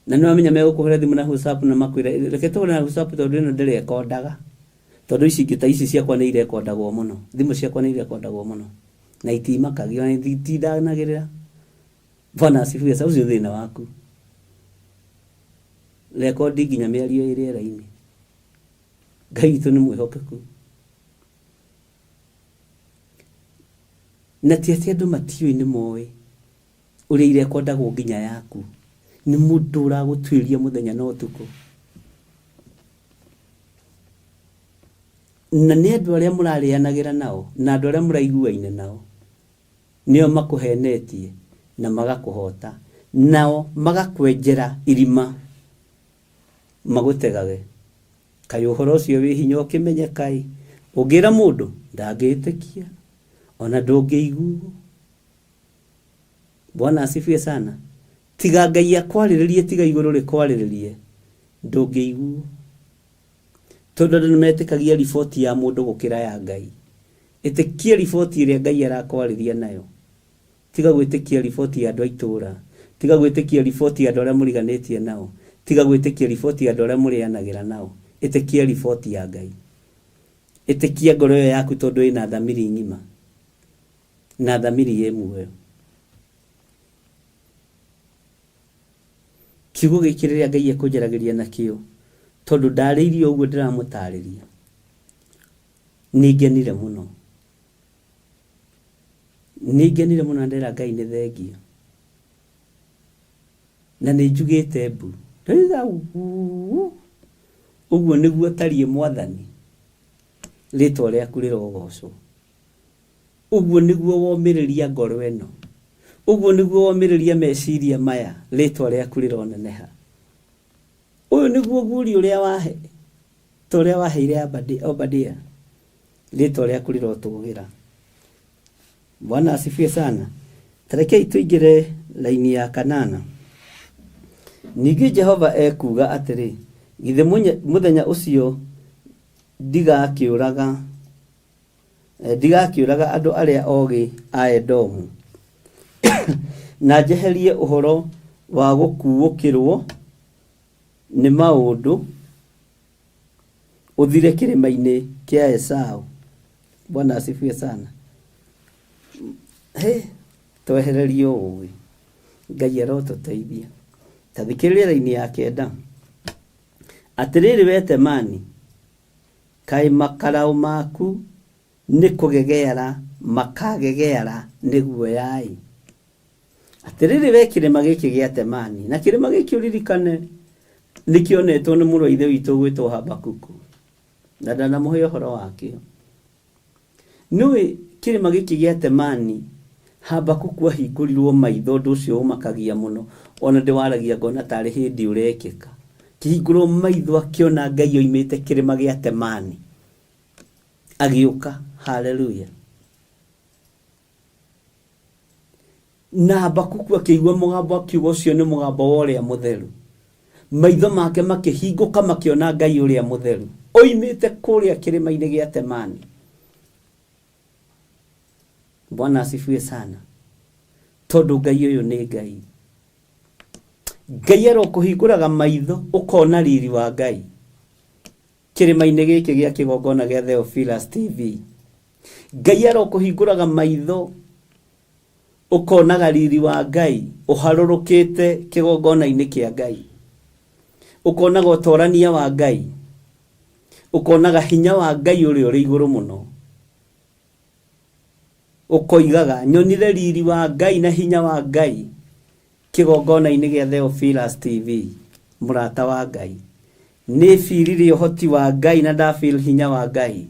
Na nĩ wamenya megũkũhũra thimũ na WhatsApp na makwĩra reke tũhũre na WhatsApp tondũ ĩno ndĩrekondaga. Tondũ ici ingĩ ta ici ciakwa nĩ irekondagwo mũno. Thimũ ciakwa nĩ irekondagwo mũno. Na itimakagio na itidanagĩrĩra. Bwana asifiwe. Sasa ucio thĩna waku. Rekondi nginya mĩario ĩrĩ rĩera-inĩ. Ngai witũ nĩ mwĩhokeku. Na ti atĩ andũ matiũĩ nĩ moĩ ũrĩa irekondagwo nginya yaku. Nĩ mũndũ ũragũtuĩria mũthenya na ũtukũ. Na nĩ andũ arĩa mũrarĩanagĩra nao na andũ arĩa mũraiguaine nao, nĩo makũhenetie na magakũhota, nao magakwenjera irima magũtegage. Kaĩ ũhoro ũcio wĩ hinya ũkĩmenyeka. Ũngĩra mũndũ ndangĩtĩkia, ona ndũngĩiguo. Bwana asifiwe sana. Tiga Ngai akwarĩrĩrie, tiga igũrũ rĩkwarĩrĩrie, ndũngĩiguo. Tondũ andũ nĩmetĩkagia riboti ya mũndũ gũkĩra ya Ngai. Ĩtĩkia riboti ĩrĩa Ngai arakwarĩria nayo. Tiga gwĩtĩkia riboti ya andũ a itũũra, tiga gwĩtĩkia riboti ya andũ arĩa mũriganĩtie nao, tiga gwĩtĩkia riboti ya andũ arĩa mũrĩanagĩra nao. Ĩtĩkia riboti ya Ngai. Ĩtĩkia ngoro yaku tondũ ĩna thamiri ng'ima. na thamiri ye muoyo. Kiugo gĩkĩ rĩrĩa Ngai ekũnjarageria nakĩo, tondũ ndarĩirie ũguo ndĩramũtarĩria, nĩngenire mũno. Nĩngenire mũno, ndĩra Ngai nĩ thengio. Na nĩnjugĩte mbu. Ũguo nĩguo tariĩ Mwathani, rĩtwa rĩaku rĩrogocwo. Ũguo nĩguo womĩrĩria ngoro ĩno. Ũguo nĩguo womĩrĩria meciria maya, rĩtwa rĩaku rĩroneneha. Ũyũ nĩguo guũri ũrĩa wahe, ta ũrĩa waheire Obadia, rĩtwa rĩaku rĩrotũgĩra. Bwana asifiwe sana. Tarekei tũingĩre laini ya 8. Ningĩ Jehova ekuga atĩrĩ, githĩ mũthenya ũcio ndigakĩũraga andũ arĩa ogĩ a Edomu, na njeherie ũhoro wa gũkuũkĩrwo nĩ maũndũ ũthire kĩrĩma-inĩ kĩa Esau. Bwana asifiwe sana. Twehererio ũĩ, Ngai arotũteithia. Ta thikĩrĩria raini ya 9. Atĩrĩrĩ we Temani, kaĩ makarau maku nĩ kũgegeara makagegeara nĩguo yai. Atĩrĩrĩ we kĩrĩma gĩkĩ gĩa Temani, na kĩrĩma gĩkĩ ũririkane nĩkĩonetwo nĩ mũrũ wa ithe witũ gwĩtwo Habakuku, na ndanamũhe ũhoro wakĩo. Nĩũĩ kĩrĩma gĩkĩ gĩa Temani, Habakuku ahingũrirwo maitho, ũndũ ũcio ũmakagia mũno, ona ndĩwaragia ngona tarĩ hĩndĩ ũrekĩka. Kĩhingũrwo maitho akĩona Ngai oimĩte kĩrĩma gĩa Temani agĩũka. Haleluya. Na Habakuku akĩigua mũgambo akiuga ũcio nĩ mũgambo wa ũrĩa mũtheru. Maitho make makĩhingũka makĩona Ngai ũrĩa mũtheru oimĩte kũrĩa kĩrĩma-inĩ gĩa Temani. Bwana asifiwe sana. Tondũ Ngai ũyũ nĩ Ngai. Ngai arokũhingũraga maitho ũkona riri wa Ngai kĩrĩma-inĩ gĩkĩ gĩa kĩgongona gĩa Theophilus TV. Ngai arokũhingũraga maitho ũkonaga riri wa Ngai ũharũrũkĩte kĩgongona-inĩ kĩa Ngai. Ũkonaga ũtorania wa Ngai, ũkonaga hinya wa Ngai ũrĩa ũrĩ igũrũ mũno. Ũkoigaga nyonire riri wa Ngai na hinya wa Ngai kĩgongona-inĩ gĩa Theophilus TV. Mũrata wa Ngai, nĩ firire ũhoti wa Ngai na ndafeel hinya wa Ngai,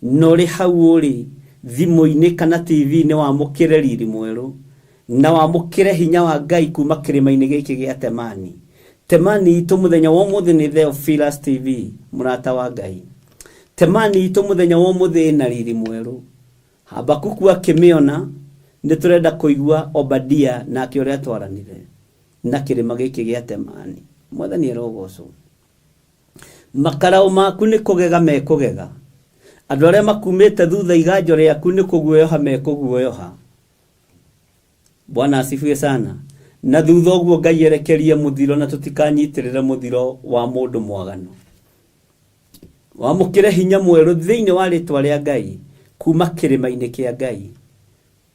no rĩ hau ũrĩ thimũ-inĩ kana TV-inĩ wamũkĩre riri mwerũ na wamũkĩre hinya wa Ngai kuma kĩrĩma-inĩ gĩkĩ gĩa Temani. Temani itũ mũthenya wa ũmũthĩ nĩ Theophilus TV, mũrata wa Ngai. Temani itũ mũthenya wa ũmũthĩ na riri mwerũ. Habakuku akĩmĩona, nĩ tũrenda kũigua Obadia nake ũrĩa twaranire na kĩrĩma gĩkĩ gĩa Temani. Mwathani arogocwo. Makarau maku nĩ kũgega mekũgega. Andũ arĩa makumĩte thutha iganjo rĩaku nĩ kũguoyoha mekũguoyoha. Bwana asifiwe sana. Na thutha ũguo Ngai erekerie mũthiro na tũtikanyitĩrĩre mũthiro wa mũndũ mwagano. Wamũkĩre hinya mwerũ thĩinĩ wa rĩtwa rĩa Ngai kuma kĩrĩma-inĩ kĩa Ngai.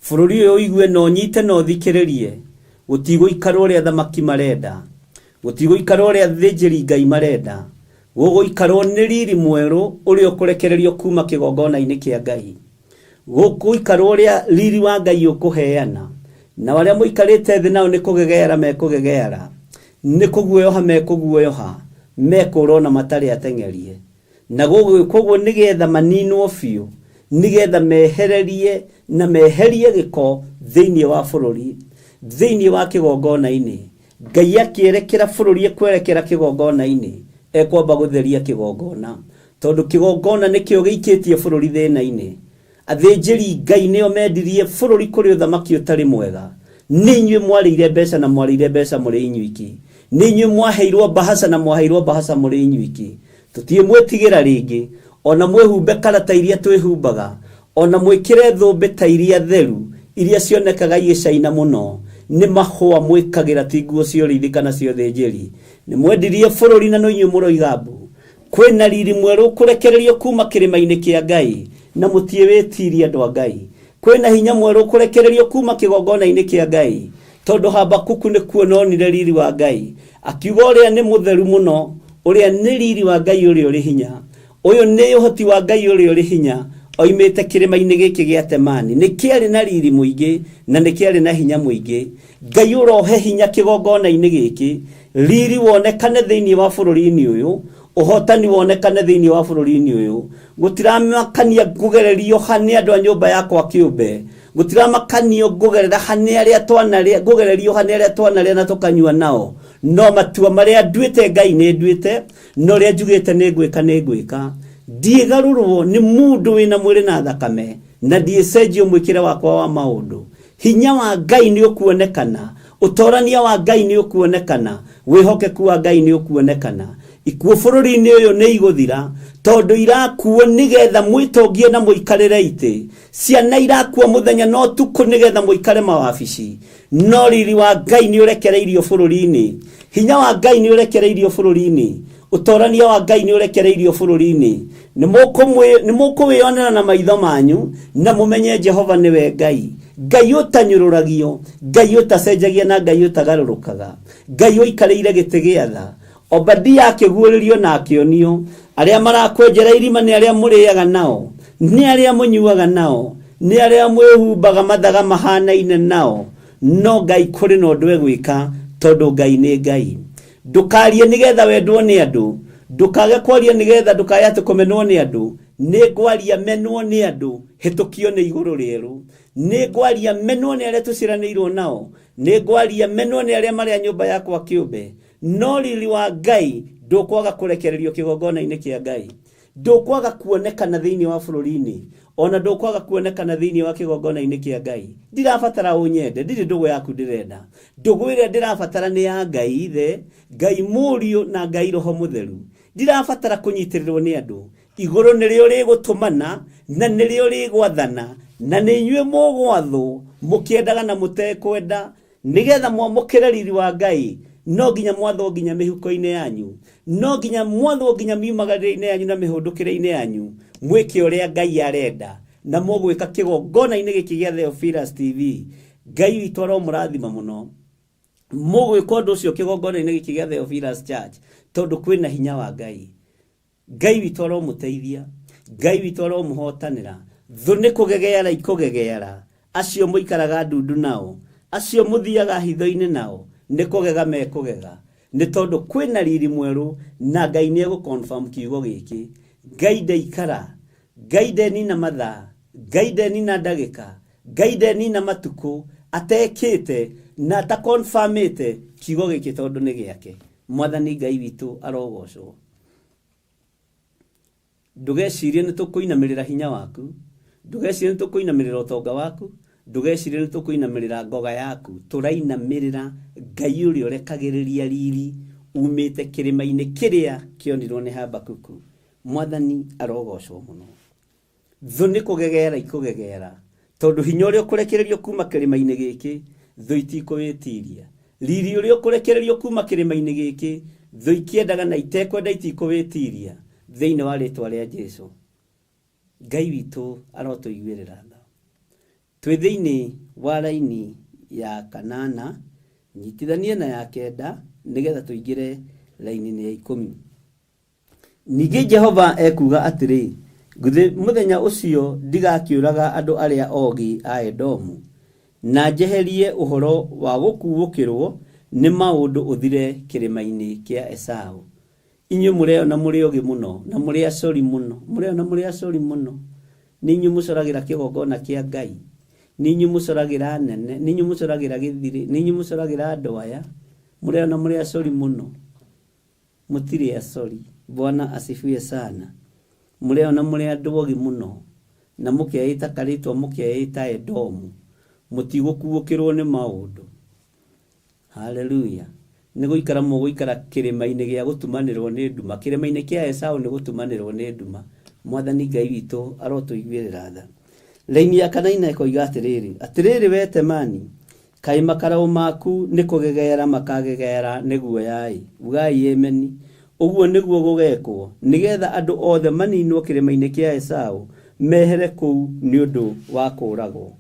Bũrũri ũyũ ũigue na ũnyite na ũthikĩrĩrie. Gũtigũikarwo ũrĩa thamaki marenda, gũtigũikarwo ũrĩa athĩnjĩri Ngai marenda, gũgũikarwo nĩ riri mwerũ ũrĩa ũkũrekererio kuma kĩgongona-inĩ kĩa Ngai. Gũgũikarwo ũrĩa riri wa Ngai ũkũheana, na arĩa mũikarĩte thĩ nao nĩ kũgegeara mekũgegeara, nĩ kũguoyoha mekũguoyoha, mekũrwo na matarĩ ateng'erie. Na koguo nĩgetha maninwo biũ, nĩgetha mehererie na meherie gĩko thĩinĩ wa bũrũri, thĩinĩ wa kĩgongona-inĩ. Ngai akĩerekera bũrũri ekwerekera kĩgongona-inĩ, ekwamba gũtheria kĩgongona, tondũ kĩgongona nĩkĩo gĩikĩtie bũrũri thĩna-inĩ. Athĩnjĩri Ngai nĩo mendirie bũrũri kũrĩ ũthamaki ũtarĩ mwega. Nĩ inyuĩ mwarĩire mbeca na mwarĩire mbeca mũrĩ inyuiki. Nĩ inyuĩ mwaheirwo mbahaca na mwaheirwo mbahaca mũrĩ inyuiki. Tũtiĩ mwĩtigĩra rĩngĩ, ona mwĩhumbe karata iria twĩhumbaga, ona mwĩkĩre thũmbĩ ta iria theru iria cionekaga igĩcaina mũno. Nĩ mahũa mwĩkagĩra ti nguo cia ũrĩithi kana cia ũthĩnjĩri. Nĩ mwendirie bũrũri na no inyuĩ mũroiga mbu. Kwĩna riri mwerũ kũrekererio kuma kĩrĩma-inĩ kĩa Ngai, na mũtiĩ wĩtiria andũ a Ngai. kwina hinya mweru kurekererio kuma kigongona-ini kia Ngai tondu Habakuku ni kuononire riri wa Ngai akiuga uria ni mutheru muno uria ni riri wa Ngai uria uri hinya uyu ni uhoti wa Ngai uria uri hinya oimite kirima-ini giki gia Temani ni kiari na riri muingi na ni kiari na hinya muingi Ngai urohe hinya kigongona-ini giki riri wonekane thiini wa bururi-ini uyu uhotani wonekane thiini wa bururi-ini uyu gutiramakania ngugererio hani andu a nyumba yakwa kiumbe gutiramakania ngugerera hani aria twanaria ngugererio hani aria twanaria na tukanyua nao no matua maria nduite Ngai ni nduite no ria njugite ni ngwika ndigarurwo ni mundu wina mwiri na thakame na ndiecenjio mwikire wakwa wa maundu hinya wa Ngai ni ukuonekana utorania wa Ngai ni ukuonekana wihokeku wa Ngai ni ukuonekana ikuo bururi-ini uyu ni iguthira tondu irakuo nigetha mwitongie na muikarire ite ciana irakuo muthenya no tuku nigetha muikare mawabici no riri wa Ngai ni urekereirio bururi-ini hinya wa Ngai ni urekereirio bururi-ini utorania wa Ngai ni urekereirio bururi-ini ni mukuwionera na maitho manyu na mumenye Jehova niwe Ngai Ngai utanyururagio Ngai utacenjagia na Ngai utagarurukaga Ngai uikarire giti gia tha Obadia akiguuririo na akionio aria marakwenjera irima ni aria muriaga nao ni aria munyuaga nao ni aria mwihumbaga mathaga mahana-ine nao no Ngai kuri no ndwe gwika tondu Ngai ni Ngai ndukarie nigetha wendwo ni andu ndukage kwaria nigetha ndukaya ati kumenwo ni andu ni ngwaria menwo ni andu hitukio ni iguru rieru ni ngwaria menwo ni aria tuciranirwo nao ni ngwaria menwo ni aria mari nyumba yakwa kiumbe no riri wa Ngai ndukwaga kurekererio kigongona-ini kia Ngai ndukwaga kuonekana thiini wa bururi-ini ona ndukwaga kuonekana thiini wa kigongona-ini kia Ngai ndirabatara unyende ndiri ndugu yaku ndirenda ndugu iria ndirabatara ni ya Ngai ithe Ngai Muriu na Ngai Roho Mutheru ndirabatara kunyitirirwo ni andu iguru nirio rigutumana na nirio rigwathana na ni inyue mugwathu mukiendaga na mutekwenda nigetha mwamukire riri wa Ngai no ginya mwatho ginya mihuko-ini yanyu no ginya mwatho ginya miumagarire-ini yanyu na mihundukire-ini yanyu mwike uria Ngai arenda na mugwika kigongona-ini giki gia Theophilus TV Ngai witu aromurathima muno mugwika undu ucio kigongona-ini giki gia Theophilus Church tondu kwina hinya wa Ngai Ngai witu aromuteithia Ngai witu aromuhotanira thu ni kugegeara ikugegeara acio muikaraga ndundu nao acio muthiaga hitho-ini nao ni kugega mekugega ni tondu kwina riri mweru na Ngai ni egu confirm kiugo giki Ngai ndeikara Ngai ndenina mathaa Ngai ndenina ndagika Ngai ndenina matuku atekite na atakonfirmite kiugo giki tondu ni giake mwathani Ngai witu arogocwo ndugecirie ni tukuinamirira hinya waku ndugecirie ni tukuinamirira utonga waku ndugecirie ni tukuinamirira ngoga yaku turainamirira Ngai uria urekagiriria riri umite kirima-ini kiria kionirwo ni Habakuku mwathani arogocwo muno thu ni kugegeara ikugegeara tondu hinya uria ukurekererio kuma kirima-ini giki thu itikuwitiria riri uria ukurekererio kuma kirima-ini giki thu ikiendaga na itekwenda itikuwitiria thiini wa ritwa ria Jesu Ngai witu arotuiguirira tha twi thiini wa laini ya kanana nyitithanie na ya kenda nigetha tuingire laini-ini ya 10 ningi Jehova ekuga atiri guthi muthenya ucio ndigakiuraga andu aria ogi a Edomu na njeherie uhoro wa gukuukirwo ni maundu uthire kirima-ini kia Esau inyu mureo na muri ogi muno na muri acori muno mureo na muri acori muno ninyu mucoragira kigongona kia Ngai ninyu mucoragira nene ninyu mucoragira githiri ninyu mucoragira andu aya mureo na muri acori muno mutiri acori Bwana asifiwe sana mureo na muri andu ogi muno na mukeita karitwa mukeita Edomu mutigukuukirwo ni maundu haleluya ni guikara muguikara kirima-ini gia gutumanirwo ni nduma kirima-ini kia Esau ni gutumanirwo ni nduma mwathani Ngai witu arotuiguirira tha laini ya kanaina ikoiga atiriri we Temani kai makarau maku ni kugegeera makagegeera niguo yai ugai yemeni uguo niguo gugekwo nigetha andu othe maninwo kirima-ini kia Esau mehere kuu nĩ ũndũ wa kũũragwo.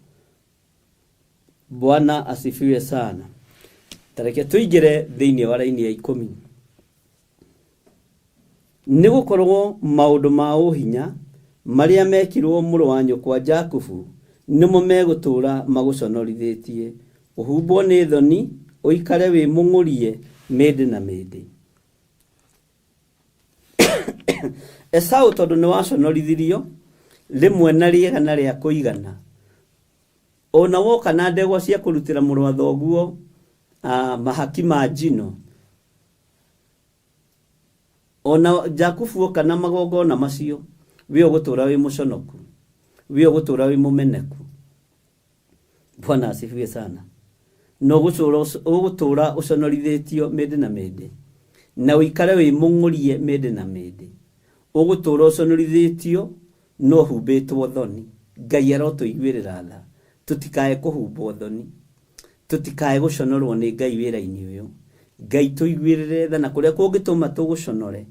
Bwana asifiwe sana. Tareke tuingĩre thĩinĩ wa raini ya 10. Nĩ gũkorwo maũndũ ma ũhinya marĩa mekirwo mũrũ wa nyũkwa Jakubu nĩmo megũtũũra magũconorithĩtie. Ũhumbwo nĩ thoni, ũikare wĩ mũng'ũrie mĩndĩ na mĩndĩ. Esau tondũ nĩ waconorithirio rĩmwe na rĩegana rĩa kũigana, ona woka na ndegwa cia kũrutĩra mũrũ wa thoguo mahaki ma njino, ona Jakubu oka na magongona macio, we ũgũtũũra wĩ mũconoku, we ũgũtũũra wĩ mũmeneku. Bwana asifiwe sana. No ũgũtũũra ũconorithĩtio mĩndĩ na mĩndĩ, na ũikare wĩ mũng'ũrie mĩndĩ na mĩndĩ. Ũgũtũũra ũconorithĩtio no humbĩtwo thoni. Ngai arotũiguĩrĩra tha, tũtikae kũhumbwo thoni, tũtikae gũconorwo nĩ Ngai wĩra-inĩ ũyũ. Ngai tũiguĩrĩre tha, na kũrĩa kũngĩtũma tũgũconore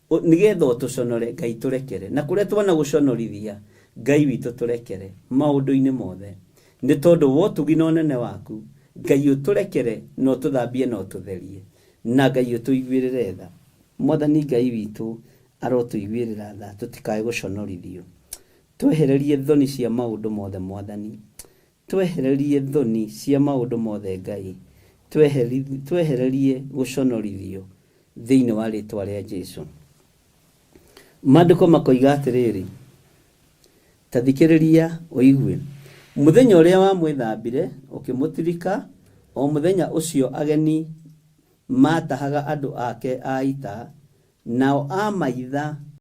nĩgetha ũtũconore, Ngai tũrekere, na kũrĩa twana gũconorithia, Ngai witũ tũrekere maũndũ-inĩ mothe. Nĩ tondũ wotugi na ũnene waku, Ngai ũtũrekere no tũthambie no tũtherie, na Ngai ũtũiguĩrĩre tha. Mwathani Ngai witũ arotũiguĩrĩra tha, tũtikae gũconorithio. Twehererie thoni cia maũndũ mothe Mwathani, twehererie thoni cia maũndũ mothe Ngai, twehererie gũconorithio thĩinĩ wa rĩtwa rĩa Jesũ. Maandĩko makoiga atĩrĩrĩ, ta thikĩrĩria ũigue. Mũthenya ũrĩa wamwĩthambire ũkĩmũtirika, o mũthenya ũcio ageni matahaga andũ ake a ita, nao a maitha